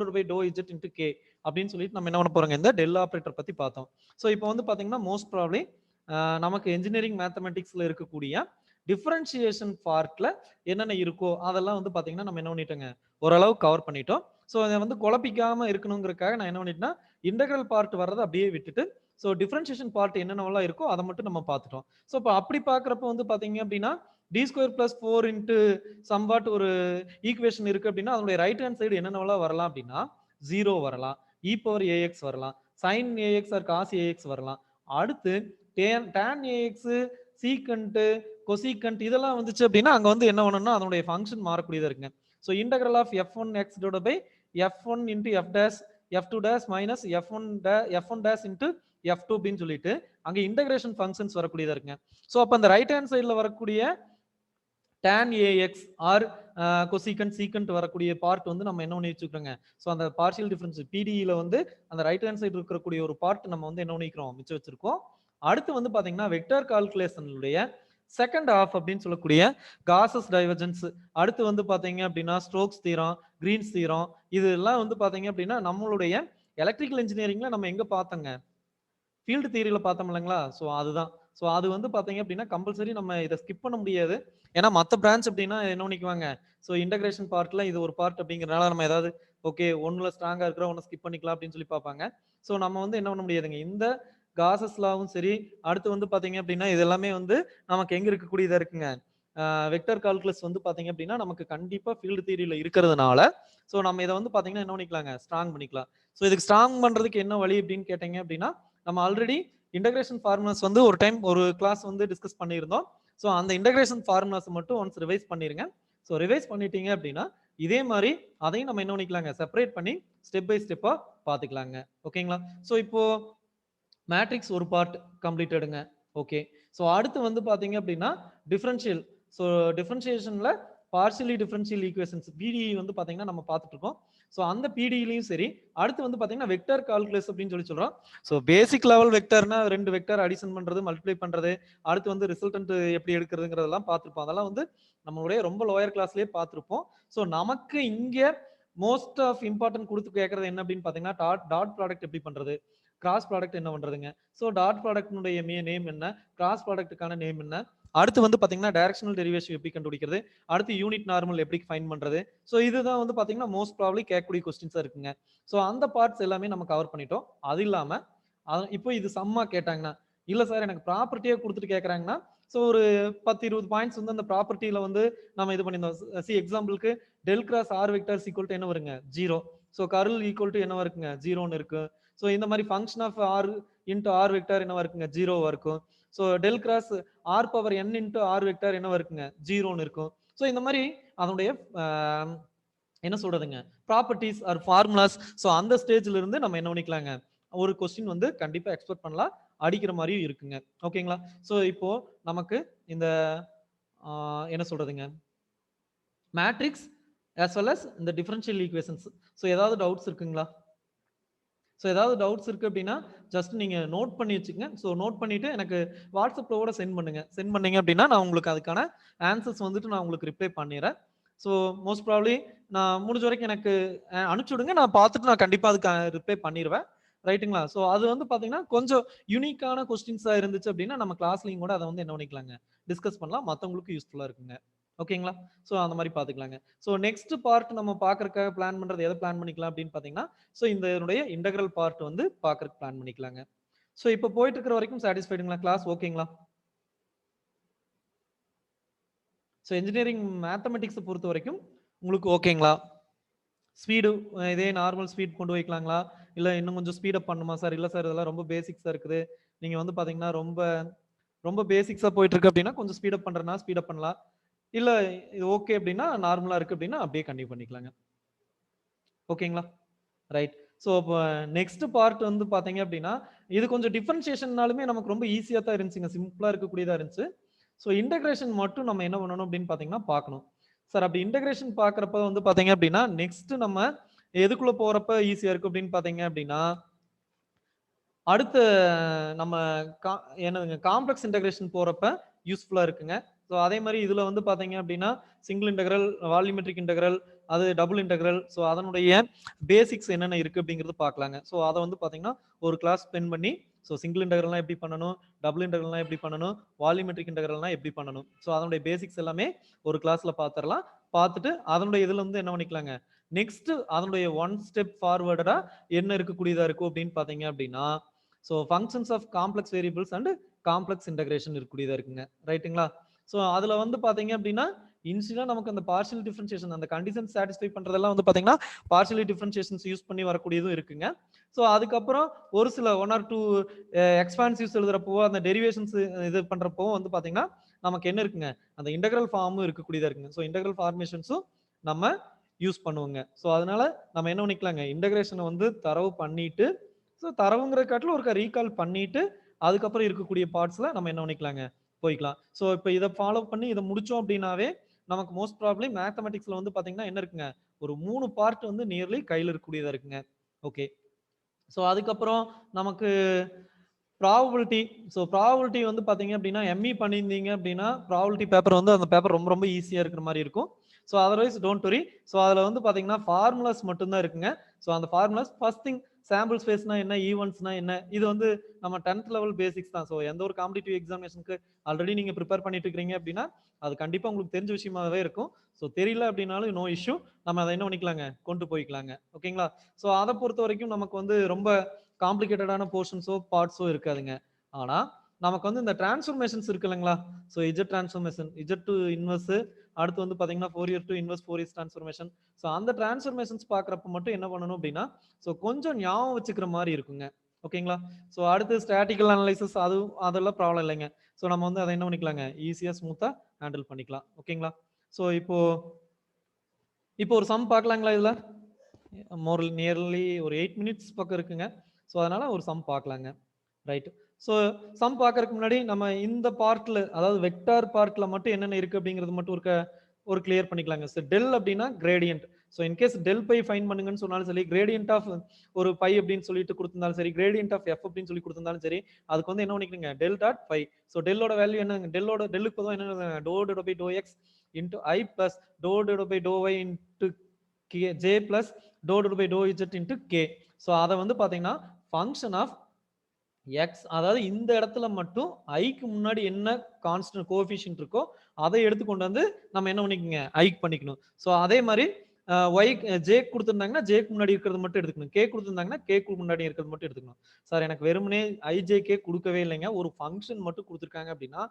doe by to z into k அப்படின்னு சொல்லிட்டு நம்ம என்ன பண்ண போறோங்க இந்த டெல் ஆபரேட்டர் பத்தி பார்த்தோம். ஸோ இப்போ வந்து பாத்தீங்கன்னா மோஸ்ட் ப்ராப்ளி நமக்கு இன்ஜினியரிங் மேத்தமெட்டிக்ஸ்ல இருக்கக்கூடிய டிஃபரன்ஷியேஷன் பார்ட்ல என்னென்ன இருக்கோ அதெல்லாம் வந்து பாத்தீங்கன்னா நம்ம என்ன பண்ணிட்டோங்க ஓரளவு கவர் பண்ணிட்டோம். ஸோ அதை வந்து குழப்பிக்காம இருக்கணுங்கிறதுக்காக நான் என்ன பண்ணிட்டேன்னா இன்டெக்ரல் பார்ட் வர்றதை அப்படியே விட்டுட்டு ஸோ டிஃபரன்ஷியேஷன் பார்ட் என்னென்னலாம் இருக்கோ அதை மட்டும் நம்ம பார்த்துட்டோம். ஸோ இப்போ அப்படி பார்க்குறப்ப வந்து பாத்தீங்க அப்படின்னா d square plus 4 into somewhat ஒரு ஈக்குவேஷன் இருக்கு அப்படின்னா அதனுடைய ரைட் ஹேண்ட் சைடு என்னென்னலாம் வரலாம் அப்படின்னா 0 வரலாம், இ பவர் ஏஎக்ஸ் வரலாம், sine a x or cos a x வரலாம், அடுத்து tan ஏஎக்ஸ் சீக்கண்ட் கொசீக்கண்ட் இதெல்லாம் வந்துச்சு அப்படின்னா அங்க வந்து என்ன பண்ணணும்னா அதனுடைய ஃபங்க்ஷன் மாறக்கூடியதா இருக்குங்க. So integral of f1 x divide by f1 into f dash f2 dash minus f1 dash into f2 அப்படின்னு சொல்லிட்டு அங்க இன்டகிரேஷன் ஃபங்க்ஷன்ஸ் வரக்கூடியதா இருக்குங்க. ஸோ அப்போ அந்த ரைட் ஹேண்ட் சைடில் வரக்கூடிய tan ax or cosecant secant வரக்கூடிய பார்ட் வந்து நம்ம என்ன பண்ணி வச்சுக்கிறோங்க. ஸோ அந்த பார்ஷியல் டிஃபரன்ஸ் பிடிஇல வந்து அந்த ரைட் ஹேண்ட் சைடு இருக்கக்கூடிய ஒரு பார்ட் நம்ம வந்து என்ன பண்ணிக்கிறோம் மிச்சம் வச்சிருக்கோம். அடுத்து வந்து பாத்தீங்கன்னா வெக்டர் கால்குலேஷனுடைய செகண்ட் ஹாஃப் அப்படின்னு சொல்லக்கூடிய காசஸ் டைவர்ஜென்ஸ், அடுத்து வந்து பாத்தீங்க அப்படின்னா ஸ்ட்ரோக்ஸ் தீரம், கிரீன்ஸ் தீரம், இதெல்லாம் வந்து பாத்தீங்க அப்படின்னா நம்மளுடைய எலக்ட்ரிக்கல் இன்ஜினியரிங்ல நம்ம எங்க பார்த்தோங்க ஃபீல்டு தியரியில பார்த்தோம் இல்லைங்களா. ஸோ அதுதான். ஸோ அது வந்து பாத்தீங்க அப்படின்னா கம்பல்சரி நம்ம இதை ஸ்கிப் பண்ண முடியாது. ஏன்னா மற்ற பிரான்ச் அப்படின்னா என்ன பண்ணிக்குவாங்க ஸோ இன்டகிரேஷன் பார்ட்ல இது ஒரு பார்ட் அப்படிங்கிறனால நம்ம ஏதாவது ஓகே ஒன்னுல ஸ்ட்ராங்கா இருக்கிற ஒன்னு ஸ்கிப் பண்ணிக்கலாம் அப்படின்னு சொல்லி பார்ப்பாங்க. ஸோ நம்ம வந்து என்ன பண்ண முடியாதுங்க இந்த காசஸ்லாவும் சரி, அடுத்து வந்து பாத்தீங்க அப்படின்னா இது எல்லாமே வந்து நமக்கு எங்க இருக்கக்கூடியதா இருக்குங்க வெக்டர் கால்குலஸ் வந்து பாத்தீங்க அப்படின்னா நமக்கு கண்டிப்பா ஃபீல்டு தியரியில இருக்கிறதுனால ஸோ நம்ம இதை வந்து பாத்தீங்கன்னா என்ன பண்ணிக்கலாங்க ஸ்ட்ராங் பண்ணிக்கலாம். ஸோ இதுக்கு ஸ்ட்ராங் பண்றதுக்கு என்ன வழி அப்படின்னு கேட்டீங்க அப்படின்னா நம்ம ஆல்ரெடி இன்டகிரேஷன் ஃபார்முலாஸ் வந்து ஒரு டைம் ஒரு கிளாஸ் வந்து டிஸ்கஸ் பண்ணியிருந்தோம். ஸோ அந்த இன்டகிரேஷன் ஃபார்முலாஸ் மட்டும் ஒன்ஸ் ரிவைஸ் பண்ணிருங்க. ஸோ ரிவைஸ் பண்ணிட்டீங்க அப்படின்னா இதே மாதிரி அதையும் நம்ம என்ன பண்ணிக்கலாங்க செப்பரேட் பண்ணி ஸ்டெப் பை ஸ்டெப்பா பாத்துக்கலாங்க. ஓகேங்களா. ஸோ இப்போ மேட்ரிக்ஸ் ஒரு பார்ட் கம்ப்ளீட்டடுங்க. ஓகே. ஸோ அடுத்து வந்து பாத்தீங்க அப்படின்னா டிஃபரன்ஷியல். ஸோ டிஃபரன்ஷியேஷன்ல பார்ஷியலி டிஃபரன்ஷியல் ஈக்குவேஷன்ஸ் பிடிஇ வந்து பாத்தீங்கன்னா நம்ம பார்த்துட்டு இருக்கோம். ஸோ அந்த பிடிஇலையும் சரி, அடுத்து வந்து பாத்தீங்கன்னா வெக்டர் கால்குலஸ் அப்படின்னு சொல்லி சொல்றோம். ஸோ பேசிக் லெவல் வெக்டர்னா ரெண்டு வெக்டர் அடிஷன் பண்றது மல்டிப்ளை பண்றது, அடுத்து வந்து ரிசல்டன்ட் எப்படி எடுக்கிறதுங்கிறதெல்லாம் பார்த்துருப்போம். அதெல்லாம் வந்து நம்மளுடைய ரொம்ப லோயர் கிளாஸ்லயே பார்த்துருப்போம். ஸோ நமக்கு இங்க மோஸ்ட் ஆஃப் இம்பார்ட்டன்ட் கொடுத்து கேட்கறது என்ன அப்படின்னு பாத்தீங்கன்னா டாட் ப்ராடக்ட் எப்படி பண்றது, கிராஸ் ப்ராடக்ட் என்ன பண்றதுங்க. ஸோ டாட் ப்ராடக்ட்னுடைய நேம் என்ன, கிராஸ் ப்ராடக்ட்டுக்கான நேம் என்ன, அடுத்து வந்து பாத்தீங்கன்னா டைரக்ஷனல் டெரிவேஷன் எப்படி கண்டுபிடிக்கிறது, அடுத்து யூனிட் நார்மல் எப்படி ஃபைண்ட் பண்றது. ஸோ இதுதான் வந்து பாத்தீங்கன்னா மோஸ்ட் ப்ராப்ளி கேட்கக்கூடிய கொஸ்டின்ஸா இருக்குங்க. ஸோ அந்த பார்ட்ஸ் எல்லாமே நம்ம கவர் பண்ணிட்டோம். அது இல்லாம இப்போ இது சம்மா கேட்டாங்கன்னா இல்ல சார் எனக்கு ப்ராப்பர்ட்டியே கொடுத்துட்டு கேட்கறாங்கன்னா ஸோ ஒரு 10-20 பாயிண்ட்ஸ் வந்து அந்த ப்ராப்பர்ட்டியில வந்து நம்ம இது பண்ணியிருந்தோம். சி எக்ஸாம்பிளுக்கு del cross r vector equal to என்ன வருங்க 0. ஸோ கர்ல் ஈக்குவல் டு என்ன இருக்குங்க 0ன்னு இருக்கு. ஸோ இந்த மாதிரி function of R into R vector என்னவா இருக்குங்க, ஜீரோவா இருக்கும். So del cross R power N into R vector என்னவா இருக்குங்க, ஜீரோன்னு இருக்கும். ஸோ இந்த மாதிரி அதனுடைய என்ன சொல்றதுங்க, ப்ராப்பர்ட்டிஸ் ஆர் ஃபார்முலாஸ். ஸோ அந்த ஸ்டேஜ்ல இருந்து நம்ம என்ன பண்ணிக்கலாங்க, ஒரு கொஸ்டின் வந்து கண்டிப்பா எக்ஸ்பெக்ட் பண்ணலாம், அடிக்கிற மாதிரியும் இருக்குங்க. ஓகேங்களா. ஸோ இப்போ நமக்கு இந்த என்ன சொல்றதுங்க, மேட்ரிக்ஸ் as well as இந்த டிஃபரன்ஷியல் ஈக்குவேஷன்ஸ். ஸோ ஏதாவது டவுட்ஸ் இருக்குங்களா? ஸோ ஏதாவது டவுட்ஸ் இருக்கு அப்படின்னா ஜஸ்ட் நீங்க நோட் பண்ணி வச்சுக்கங்க. ஸோ நோட் பண்ணிட்டு எனக்கு வாட்ஸ்அப்ல கூட சென்ட் பண்ணுங்க. சென்ட் பண்ணீங்க அப்படின்னா நான் உங்களுக்கு அதுக்கான ஆன்சர்ஸ் வந்துட்டு நான் உங்களுக்கு ரிப்ளை பண்ணிடுறேன். ஸோ மோஸ்ட் ப்ராப்ளி நான் முடிஞ்ச வரைக்கும் எனக்கு அனுப்பிச்சு விடுங்க, நான் பார்த்துட்டு நான் கண்டிப்பா அதுக்கு ரிப்ளை பண்ணிடுவேன். ரைட்டுங்களா. ஸோ அது வந்து பாத்தீங்கன்னா கொஞ்சம் யூனிக்கான கொஸ்டின்ஸா இருந்துச்சு அப்படின்னா நம்ம கிளாஸ்லயும் கூட அதை வந்து என்ன பண்ணிக்கலாங்க, டிஸ்கஸ் பண்ணலாம், மற்றவங்களுக்கு யூஸ்ஃபுல்லா இருக்குங்க. ஓகேங்களா. ஸோ அந்த மாதிரி பார்த்துக்கலாங்க. ஸோ நெக்ஸ்ட் பார்ட் நம்ம பார்க்கறதுக்காக பிளான் பண்றது எதை பிளான் பண்ணிக்கலாம் அப்படின்னு பார்த்தீங்கன்னா, ஸோ இந்த இன்டெக்ரல் பார்ட் வந்து பார்க்கறதுக்கு பிளான் பண்ணிக்கலாங்க. ஸோ இப்போ போயிட்டு இருக்கிற வரைக்கும் சாட்டிஸ்ஃபைடுங்களா கிளாஸ், ஓகேங்களா? ஸோ இன்ஜினியரிங் மேத்தமெட்டிக்ஸை பொறுத்த வரைக்கும் உங்களுக்கு ஓகேங்களா? ஸ்பீடு இதே நார்மல் ஸ்பீட் கொண்டு வைக்கலாங்களா, இல்லை இன்னும் கொஞ்சம் ஸ்பீடப் பண்ணுமா சார்? இல்லை சார் இதெல்லாம் ரொம்ப பேசிக்ஸாக இருக்குது, நீங்கள் வந்து பார்த்தீங்கன்னா ரொம்ப ரொம்ப பேசிக்ஸாக போயிட்டு இருக்கு அப்படின்னா கொஞ்சம் ஸ்பீடப் பண்ணுறேன்னா ஸ்பீடப் பண்ணலாம், இல்லை இது ஓகே அப்படின்னா நார்மலாக இருக்குது அப்படின்னா அப்படியே கண்டினியூ பண்ணிக்கலாங்க. ஓகேங்களா. ரைட். ஸோ இப்போ நெக்ஸ்ட் பார்ட் வந்து பார்த்தீங்க அப்படின்னா இது கொஞ்சம் டிஃபரன்ஷியேஷன்னாலுமே நமக்கு ரொம்ப ஈஸியாக தான் இருந்துச்சுங்க, சிம்பிளாக இருக்கக்கூடியதாக இருந்துச்சு. ஸோ இன்டகிரேஷன் மட்டும் நம்ம என்ன பண்ணணும் அப்படின்னு பார்த்தீங்கன்னா பார்க்கணும் சார். அப்படி இன்டகிரேஷன் பார்க்குறப்ப வந்து பார்த்தீங்க அப்படின்னா நெக்ஸ்ட் நம்ம எதுக்குள்ள போறப்ப ஈஸியா இருக்கு அப்படின்னு பார்த்தீங்க அப்படின்னா அடுத்த நம்ம என்னதுங்க காம்ப்ளெக்ஸ் இன்டகிரேஷன் போறப்ப யூஸ்ஃபுல்லா இருக்குங்க. ஸோ அதே மாதிரி இதுல வந்து பாத்தீங்க அப்படின்னா சிங்கிள் இன்டெக்ரல், வால்யூமெட்ரிக் இன்டெக்ரல், அது டபுள் இன்டெக்ரல், ஸோ அதனுடைய பேசிக்ஸ் என்னென்ன இருக்கு அப்படிங்கிறது பார்க்கலாங்க. ஸோ அதை வந்து பாத்தீங்கன்னா ஒரு கிளாஸ் ஸ்பெண்ட் பண்ணி ஸோ சிங்கிள் இன்டெக்ரல்னா எப்படி பண்ணணும், டபுள் இன்டெக்ரல்னா எப்படி பண்ணணும், வால்யூமெட்ரிக் இன்டெக்ரல்னா எப்படி பண்ணணும், ஸோ அதனுடைய பேசிக்ஸ் எல்லாமே ஒரு கிளாஸ்ல பார்த்துடலாம். பார்த்துட்டு அதனுடைய இதுல இருந்து என்ன பண்ணிக்கலாங்க, நெக்ஸ்ட் அதனுடைய ஒன் ஸ்டெப் ஃபார்வர்டா என்ன இருக்கக்கூடியதா இருக்கும் அப்படின்னு பாத்தீங்க அப்படின்னா so functions of complex variables and complex integration இருக்கக்கூடியதா இருக்குங்க. ரைட்டுங்களா. ஸோ அதுல வந்து பாத்தீங்க அப்படின்னா இனிஷியலா நமக்கு அந்த பார்ஷியல் டிஃபரன்ஷியேஷன் அந்த கண்டிஷன் சாட்டிஸ்ஃபை பண்றதெல்லாம் வந்து பாத்தீங்கன்னா பார்ஷியலி டிஃபரன்ஷியேஷன்ஸ் யூஸ் பண்ணி வரக்கூடியதும் இருக்குங்க. ஸோ அதுக்கப்புறம் ஒரு சில 1 or 2 எக்ஸ்பான்சிவ்ஸ் எழுதுறப்போ அந்த டெரிவேஷன்ஸ் இது பண்றப்போ வந்து பாத்தீங்கன்னா நமக்கு என்ன இருக்குங்க, அந்த இன்டெக்ரல் ஃபார்மும் இருக்கக்கூடியதா இருக்குங்க. ஸோ இன்டெக்ரல் ஃபார்மேஷன்ஸும் நம்ம யூஸ் பண்ணுவோங்க. ஸோ அதனால நம்ம என்ன பண்ணிக்கலாங்க, இன்டகிரேஷனை வந்து தரவு பண்ணிட்டு ஸோ தரவுங்கிற காட்டில் ஒரு ரீகால் பண்ணிட்டு அதுக்கப்புறம் இருக்கக்கூடிய பார்ட்ஸ்ல நம்ம என்ன பண்ணிக்கலாங்க போய்க்கலாம். ஸோ இப்போ இதை ஃபாலோ பண்ணி இதை முடிச்சோம் அப்படின்னாவே நமக்கு மோஸ்ட் ப்ராப்ளம் மேத்தமெட்டிக்ஸ்ல வந்து பாத்தீங்கன்னா என்ன இருக்குங்க, ஒரு 3 பார்ட் வந்து நியர்லி கையில் இருக்கக்கூடியதா இருக்குங்க. ஓகே. ஸோ அதுக்கப்புறம் நமக்கு ப்ராபபிலிட்டி. ஸோ ப்ராபபிலிட்டி வந்து பாத்தீங்க அப்படின்னா எம்இ பண்ணியிருந்தீங்க அப்படின்னா ப்ராபபிலிட்டி பேப்பர் வந்து அந்த பேப்பர் ரொம்ப ரொம்ப ஈஸியா இருக்கிற மாதிரி இருக்கும். So otherwise don't worry. So அதில் வந்து பாத்தீங்கன்னா ஃபார்முலாஸ் மட்டும்தான் இருக்குங்க. ஸோ அந்த ஃபார்முலாஸ் ஃபர்ஸ்ட் திங் சாம்பிள் ஸ்பேஸ்னா என்ன, ஈவெண்ட்ஸ்னா என்ன, இது வந்து நம்ம 10th லெவல் பேசிக்ஸ் தான். ஸோ எந்த ஒரு காம்படிட்டிவ் எக்ஸாமினேஷனுக்கு ஆல்ரெடி நீங்க ப்ரிப்பேர் பண்ணிட்டு இருக்கீங்க அப்படின்னா அது கண்டிப்பா உங்களுக்கு தெரிஞ்ச விஷயமாவே இருக்கும். ஸோ தெரியல அப்படின்னாலும் நோ இஷ்யூ, நம்ம அதை என்ன பண்ணிக்கலாங்க கொண்டு போய்க்கலாங்க. ஓகேங்களா. ஸோ அதை பொறுத்த வரைக்கும் நமக்கு வந்து ரொம்ப காம்ப்ளிகேட்டடான போர்ஷன்ஸோ பார்ட்ஸோ இருக்காதுங்க. ஆனா நமக்கு வந்து இந்த டிரான்ஸ்ஃபர்மேஷன்ஸ் இருக்கு இல்லைங்களா. So Z transformation, Z to inverse, அடுத்து வந்து பாத்தீங்கன்னா Fourier to inverse Fourier transformation. So அந்த டிரான்ஸ்ஃபர்மேஷன்ஸ் பார்க்குறப்ப மட்டும் என்ன பண்ணணும் அப்படின்னா ஸோ கொஞ்சம் ஞாபகம் வச்சுக்கிற மாதிரி இருக்குங்க. ஓகேங்களா. ஸோ அடுத்து ஸ்டாட்டிக்கல் அனலைசிஸ் அதெல்லாம் ப்ராப்ளம் இல்லைங்க. ஸோ நம்ம வந்து அதை என்ன பண்ணிக்கலாங்க ஈஸியா ஸ்மூத்தா ஹேண்டில் பண்ணிக்கலாம். ஓகேங்களா. ஸோ இப்போ ஒரு சம் பார்க்கலாங்களா இதுல, மோர் நியர்லி ஒரு 8 மினிட்ஸ் பக்கம் இருக்குங்க. ஸோ அதனால ஒரு சம் பார்க்கலாங்க. ரைட். ஸோ சம் பார்க்கறதுக்கு முன்னாடி நம்ம இந்த பார்ட்ல அதாவது வெக்டார் பார்ட்ல மட்டும் என்னென்ன இருக்கு அப்படிங்கிறது மட்டும் ஒரு கிளியர் பண்ணிக்கலாங்க. ஸோ டெல் அப்படின்னா gradient. So in case del phi find பண்ணுங்கன்னு சொன்னாலும் சரி, கிரேடியன்ட் ஆஃப் ஒரு பை அப்படின்னு சொல்லிட்டு கொடுத்திருந்தாலும் சரி, கிரேடியன்ட் ஆஃப் எஃப் அப்படின்னு சொல்லி கொடுத்திருந்தாலும் சரி, அதுக்கு வந்து என்ன பண்ணிக்கணுங்க டெல் டாட் பை. ஸோ டெல்லோட வேல்யூ என்னங்க, டெல்லுக்கு பொதுவாக என்ன, doe divide by to X into I plus doe divide by to Y into K J plus doe divide by to Z into K. So அதை வந்து பார்த்தீங்கன்னா ஃபங்க்ஷன் ஆஃப் எக்ஸ், அதாவது இந்த இடத்துல மட்டும் ஐக்கு முன்னாடி என்ன கான்ஸ்டன்ட் கோஎஃபிஷியன்ட் இருக்கோ அதை எடுத்துக்கொண்டு வந்து நம்ம என்ன பண்ணிக்கோங்க ஐக்கு பண்ணிக்கணும். ஸோ அதே மாதிரி ஒய் ஜே கொடுத்துருந்தாங்கன்னா ஜேக்கு முன்னாடி இருக்கிறது மட்டும் எடுத்துக்கணும், கே கொடுத்துருந்தாங்கன்னா கேக்கு முன்னாடி இருக்கிறது மட்டும் எடுத்துக்கணும். சார் எனக்கு வெறுமனே ஐஜேகே கொடுக்கவே இல்லைங்க, ஒரு ஃபங்க்ஷன் மட்டும் கொடுத்துருக்காங்க அப்படின்னா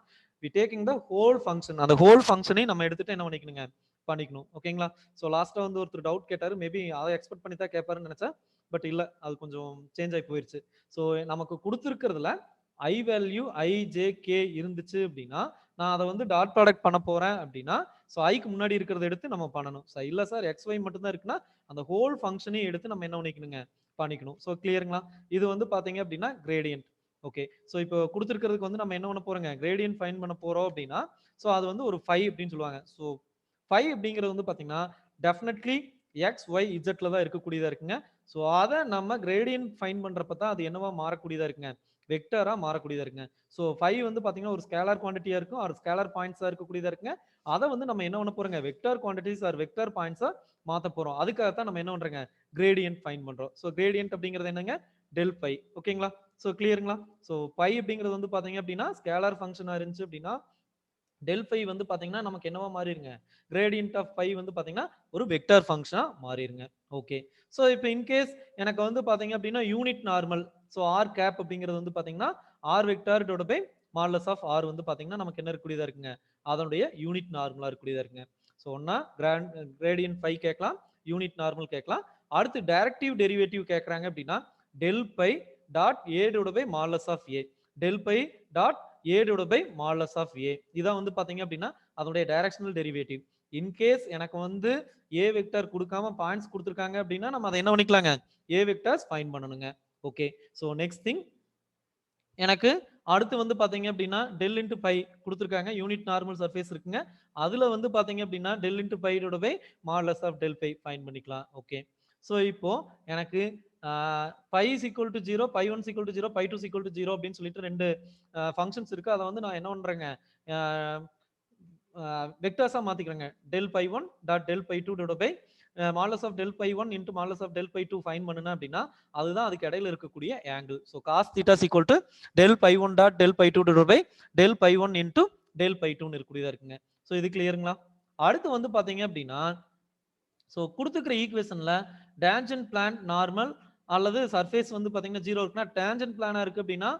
we taking the whole function, அந்த ஹோல் ஃபங்க்ஷனை நம்ம எடுத்துட்டு என்ன பண்ணிக்கணுங்க பண்ணிக்கணும். ஓகேங்களா. ஸோ லாஸ்ட்டாக வந்து ஒருத்தர் டவுட் கேட்டார், மேபி அதை எக்ஸ்பெக்ட் பண்ணி தான் கேட்பாருன்னு நினைச்சேன். பட் இல்ல அது கொஞ்சம் சேஞ்ச் ஆகி போயிருச்சு. ஸோ நமக்கு கொடுத்துருக்கிறதுல I value I J K இருந்துச்சு அப்படின்னா நான் அதை வந்து டாட் ப்ராடக்ட் பண்ண போறேன் அப்படின்னா ஸோ ஐக்கு முன்னாடி இருக்கிறத எடுத்து நம்ம பண்ணணும். ஸோ இல்ல சார் எக்ஸ் ஒய் மட்டும் தான் இருக்குன்னா அந்த ஹோல் ஃபங்க்ஷனையும் எடுத்து நம்ம என்ன பண்ணிக்கணுங்க பண்ணிக்கணும். ஸோ கிளியருங்களா? இது வந்து பாத்தீங்க அப்படின்னா கிரேடியன்ட். ஓகே, ஸோ இப்போ கொடுத்துருக்கிறதுக்கு வந்து நம்ம என்ன பண்ண போறோங்க கிரேடியன்ட் ஃபைண்ட் பண்ண போறோம் அப்படின்னா ஸோ அது வந்து ஒரு 5 அப்படின்னு சொல்லுவாங்க. ஸோ 5 அப்படிங்கிறது வந்து பாத்தீங்கன்னா டெஃபினெட்லி எக்ஸ் ஒய் இஜெட்ல தான் இருக்கக்கூடியதா இருக்குங்க. ஸோ அதை நம்ம கிரேடியன்ட் ஃபைண்ட் பண்றப்ப தான் அது என்னவா மாறக்கூடியதா இருக்குங்க வெக்டரா மாறக்கூடியதா இருக்குங்க. ஸோ 5 வந்து பாத்தீங்கன்னா ஒரு ஸ்கேலார் குவான்டிட்டியா இருக்கும் ஒரு ஸ்கேலார் பாயிண்ட்ஸா இருக்கக்கூடியதா இருக்குங்க. அதை வந்து நம்ம என்ன பண்ண போறோங்க வெக்டார் குவான்டிட்டிஸ் ஆர் வெக்டார் பாயிண்ட்ஸா மாத்த போறோம். அதுக்காகத்தான் நம்ம என்ன பண்றோங்க கிரேடியன்ட் ஃபைண்ட் பண்றோம். ஸோ கிரேடியன்ட் அப்படிங்கிறது என்னங்க டெல் பை. ஓகேங்களா? ஸோ கிளியருங்களா? ஸோ பை அப்படிங்கிறது வந்து பாத்தீங்க அப்படின்னா ஸ்கேலார் ஃபங்க்ஷனா இருந்துச்சு அப்படின்னா டெல் பை வந்து பாத்தீங்கன்னா நமக்கு என்னவா மாறிடுங்க கிரேடியன்ட் ஆஃப் பை வந்து பாத்தீங்கன்னா ஒரு வெக்டார் ஃபங்க்ஷனா மாறிடுங்க. ஓகே, ஸோ இப்போ இன்கேஸ் எனக்கு வந்து பாத்தீங்க அப்படின்னா unit normal so r cap அப்படிங்கிறது வந்து பாத்தீங்கன்னா r vector divide by modulus of r வந்து பாத்தீங்கன்னா நமக்கு என்ன இருக்கக்கூடியதா இருக்குங்க அதனுடைய யூனிட் நார்மலா இருக்கக்கூடியதா இருக்குங்க. ஸோ ஒன்னா கிரேடியன்ட் பை கேட்கலாம் யூனிட் நார்மல் கேட்கலாம். அடுத்து டைரக்டிவ் டெரிவேட்டிவ் கேட்கறாங்க அப்படின்னா del phi dot A divide by modulus of A del phi dot A divide by modulus of A இதான் வந்து பாத்தீங்க அப்படின்னா அதனுடைய டைரக்ஷனல் டெரிவேட்டிவ். இன்கேஸ் எனக்கு வந்து ஏ வெக்டர் கொடுக்காம பாயிண்ட்ஸ் கொடுத்துருக்காங்க அப்படின்னா நம்ம அதை என்ன பண்ணிக்கலாங்க ஏ வெக்டர்ஸ் ஃபைண்ட் பண்ணணுங்க. ஓகே, ஸோ நெக்ஸ்ட் திங் எனக்கு அடுத்து வந்து பாத்தீங்க அப்படின்னா டெல் இன்டு பை கொடுத்துருக்காங்க யூனிட் நார்மல் சர்ஃபேஸ் இருக்குங்க. அதுல வந்து பாத்தீங்க அப்படின்னா டெல் இன்டு பையோட phi modulus of del phi find பண்ணிக்கலாம். ஓகே, ஸோ இப்போ எனக்கு phi is equal to 0 phi 1 equal to 0 phi 2 equal to 0 அப்படின்னு சொல்லிட்டு ரெண்டு ஃபங்க்ஷன்ஸ் இருக்கு. அதை வந்து நான் என்ன பண்றேங்க வெக்டர்ஸா மாத்திக்கிறேங்க del phi 1 dot del phi 2 divide by modulus of del phi 1 into modulus of del phi 2 find பண்ணுனா அப்படின்னா அதுதான் அதுக்கு இடையில இருக்கக்கூடிய angle. So cos theta equal to del phi 1 dot del phi 2 divide by del phi 1 into del phi 2 இருக்கக்கூடியதா இருக்குங்க. ஸோ இது கிளியருங்களா? அடுத்து வந்து பாத்தீங்க அப்படின்னா ஸோ கொடுத்துக்கிற ஈக்குவேஷன்ல டேஞ்சன்ட் பிளான் நார்மல் அல்லது சர்ஃபேஸ் வந்து பாத்தீங்கன்னா 0 இருக்குன்னா டேஞ்சன்ட் பிளானா இருக்கு அப்படின்னா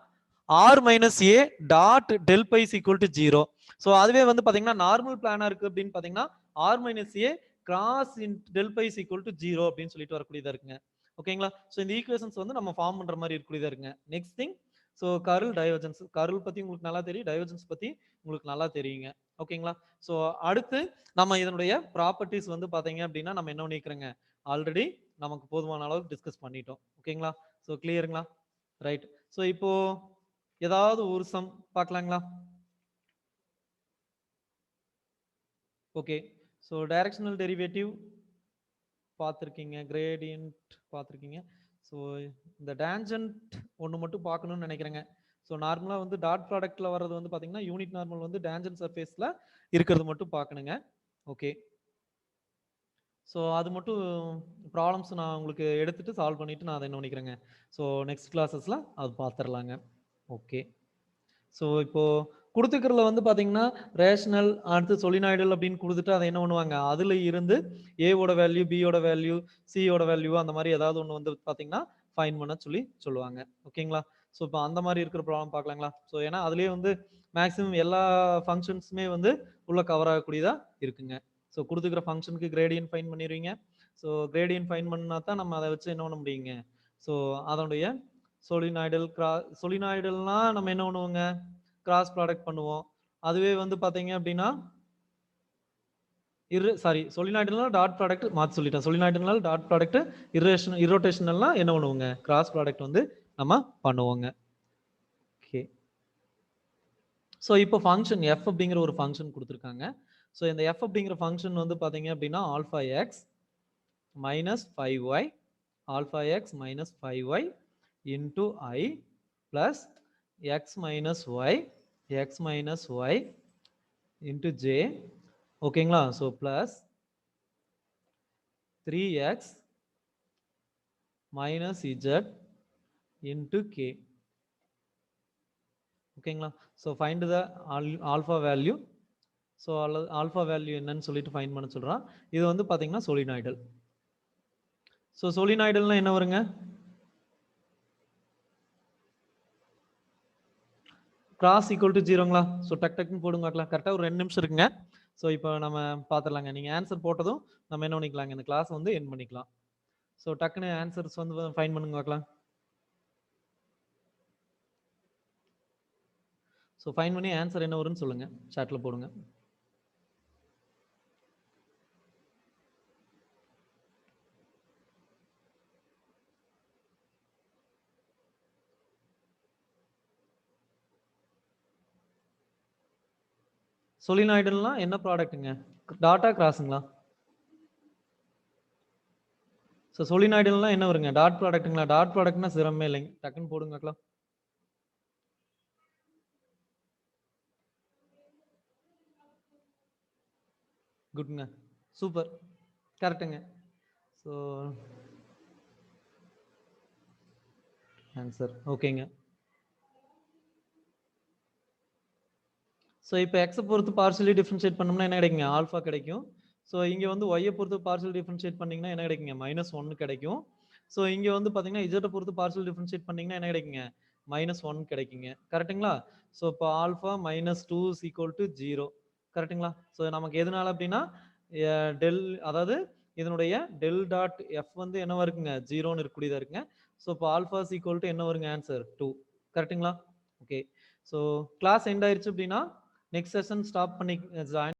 r minus a dot del phi equal to 0. So அதுவே வந்து பாத்தீங்கன்னா நார்மல் பிளானா இருக்கு அப்படின்னு பாத்தீங்கன்னா r minus a cross in del phi equal to 0 அப்படின்னு சொல்லிட்டு வரக்கூடியதா இருக்குங்க. ஓகேங்களா? ஸோ இந்த ஈக்குவேஷன்ஸ் வந்து நம்ம ஃபார்ம் பண்ற மாதிரி இருக்கக்கூடியதா இருக்குங்க. Next thing so curl divergence curl பத்தி உங்களுக்கு நல்லா தெரியும் டைவர்ஜென்ஸ் பத்தி உங்களுக்கு நல்லா தெரியுங்க. ஓகேங்களா? ஸோ அடுத்து நம்ம இதனுடைய ப்ராப்பர்ட்டிஸ் வந்து பாத்தீங்க அப்படின்னா நம்ம என்ன பண்ணிக்கிறோங்க ஆல்ரெடி நமக்கு போதுமான அளவுக்கு டிஸ்கஸ் பண்ணிட்டோம். ஓகேங்களா? ஸோ கிளியருங்களா? ரைட். ஸோ இப்போ ஏதாவது ஒரு சம் பார்க்கலாங்களா? ஓகே, ஸோ டைரக்ஷனல் டெரிவேட்டிவ் பார்த்துருக்கீங்க கிரேடியன்ட் பார்த்துருக்கீங்க. ஸோ இந்த டேஞ்சன்ட் ஒன்று மட்டும் பார்க்கணும்னு நினைக்கிறேங்க. ஸோ நார்மலாக வந்து டாட் ப்ராடக்ட்ல வர்றது வந்து பார்த்தீங்கன்னா யூனிட் நார்மல் வந்து டேஞ்சன்ட் சர்ஃபேஸில் இருக்கிறது மட்டும் பார்க்கணுங்க. ஓகே, ஸோ அது மட்டும் ப்ராப்ளம்ஸ் நான் உங்களுக்கு எடுத்துட்டு சால்வ் பண்ணிட்டு நான் அதை என்ன பண்ணிக்கிறேங்க ஸோ நெக்ஸ்ட் கிளாஸஸ்ல அது பார்த்துடலாங்க. ஓகே, ஸோ இப்போ கொடுத்துக்கிறதுல வந்து பார்த்தீங்கன்னா ரேஷனல் அடுத்து சொலினாய்டல் அப்படின்னு கொடுத்துட்டு அதை என்ன பண்ணுவாங்க அதில் இருந்து ஏவோட வேல்யூ பியோட வேல்யூ சியோட வேல்யூ அந்த மாதிரி ஏதாவது ஒன்று வந்து பார்த்தீங்கன்னா ஃபைன் பண்ண சொல்லுவாங்க. ஓகேங்களா? ஸோ இப்போ அந்த மாதிரி இருக்கிற ப்ராப்ளம் பார்க்கலாங்களா? ஸோ ஏன்னா அதுலேயே வந்து மேக்ஸிமம் எல்லா ஃபங்க்ஷன்ஸுமே வந்து உள்ள கவர் ஆகக்கூடியதா இருக்குங்க. ஸோ கொடுத்துக்கிற ஃபங்க்ஷனுக்கு கிரேடியன்ட் ஃபைன் பண்ணிடுவீங்க. ஸோ கிரேடியன்ட் ஃபைன் பண்ணா தான் நம்ம அதை வச்சு என்ன பண்ண முடியுங்க ஸோ அதனுடைய சொலினாய்டல் சொலினாய்டல்னா நம்ம என்ன பண்ணுவோங்க கிராஸ் ப்ராடக்ட் பண்ணுவோம். அதுவே வந்து பாத்தீங்க அப்படின்னா சொலினாய்டல்னா டாட் ப்ராடக்ட் மாற்றி சொல்லிட்டேன். சொலினாய்டல்னால டாட் ப்ராடக்ட் இரோட்டேஷனல்லாம் என்ன பண்ணுவோங்க கிராஸ் ப்ராடக்ட் வந்து நம்ம பண்ணுவோங்க. ஓகே, ஸோ இப்போ ஃபங்க்ஷன் எஃப் அப்படிங்கிற ஒரு ஃபங்க்ஷன் கொடுத்துருக்காங்க. ஸோ இந்த எஃப் அப்படிங்கிற ஃபங்க்ஷன் வந்து பார்த்தீங்க அப்படின்னா alpha X minus 5y alpha X minus 5y into I plus X minus Y x minus y into j. ஓகேங்களா? So plus 3x minus z into k. ஓகேங்களா? So find the alpha value. So alpha value என்னன்னு சொல்லிட்டு ஃபைண்ட் பண்ண சொல்றான். இது வந்து பார்த்தீங்கன்னா சொலினாய்டல். ஸோ சொலினாய்டல்னா என்ன வருங்க கிராஸ் ஈக்குவல் டு 0ங்களா? ஸோ டக்குன்னு போடுங்க பார்க்கலாம். கரெக்டாக ஒரு 2 நிமிஷம் இருக்குங்க. ஸோ இப்போ நம்ம பார்த்துடலாங்க. நீங்கள் ஆன்சர் போட்டதும் நம்ம என்ன பண்ணிக்கலாங்க இந்த கிளாஸ் வந்து எண்ட் பண்ணிக்கலாம். ஸோ டக்குன்னு ஆன்சர்ஸ் வந்து ஃபைன் பண்ணுங்க பார்க்கலாம். ஸோ ஃபைன் பண்ணி ஆன்சர் என்ன வரும்னு சொல்லுங்க, சாட்ல போடுங்க. சொலினாய்டுனா என்ன ப்ராடக்ட்டுங்க? டாட்டா கிராஸுங்களா? ஸோ சொலினாய்டுனா என்ன வருங்க? டாட் ப்ராடக்ட்டுங்களா? டாட் ப்ராடக்ட்னா சிரமமே இல்லைங்க, டக்குன்னு போடுங்க பார்க்கலாம். குட்ங்க, சூப்பர், கரெக்டுங்க. ஸோ ஆன்சர் ஓகேங்க. ஸோ இப்போ எக்ஸை பொறுத்து பார்ஷியலி டிஃபரன்ஷியேட் பண்ணோம்னா என்ன கிடைக்குங்க? ஆல்ஃபா கிடைக்கும். ஸோ இங்கே வந்து ஒய்யை பொறுத்து பார்ஷியல் டிஃபரன்ஷியேட் பண்ணிங்கன்னா என்ன கிடைக்குங்க? -1 கிடைக்கும். ஸோ இங்கே வந்து பார்த்தீங்கன்னா இஜெட்டை பொறுத்து பார்ஷியல் டிஃபரன்ஷியேட் பண்ணிங்கன்னா என்ன கிடைக்குங்க? -1 கிடைக்குங்க. கரெக்டுங்களா? ஸோ இப்போ ஆல்ஃபா -2 is equal to 0. கரெக்டுங்களா? ஸோ நமக்கு எதனால அப்படின்னா டெல், அதாவது இதனுடைய டெல் டாட் எஃப் வந்து என்னவா இருக்குங்க? 0ன்னு இருக்கக்கூடியதா இருக்குங்க. ஸோ இப்போ ஆல்ஃபா இஸ் ஈக்குவல் டு என்ன வருங்க? ஆன்சர் 2. கரெக்டுங்களா? ஓகே. ஸோ கிளாஸ் எண்ட் ஆயிடுச்சு அப்படின்னா நெக்ஸ்ட் செஷன் ஸ்டாப் பண்ணி ஜாயின்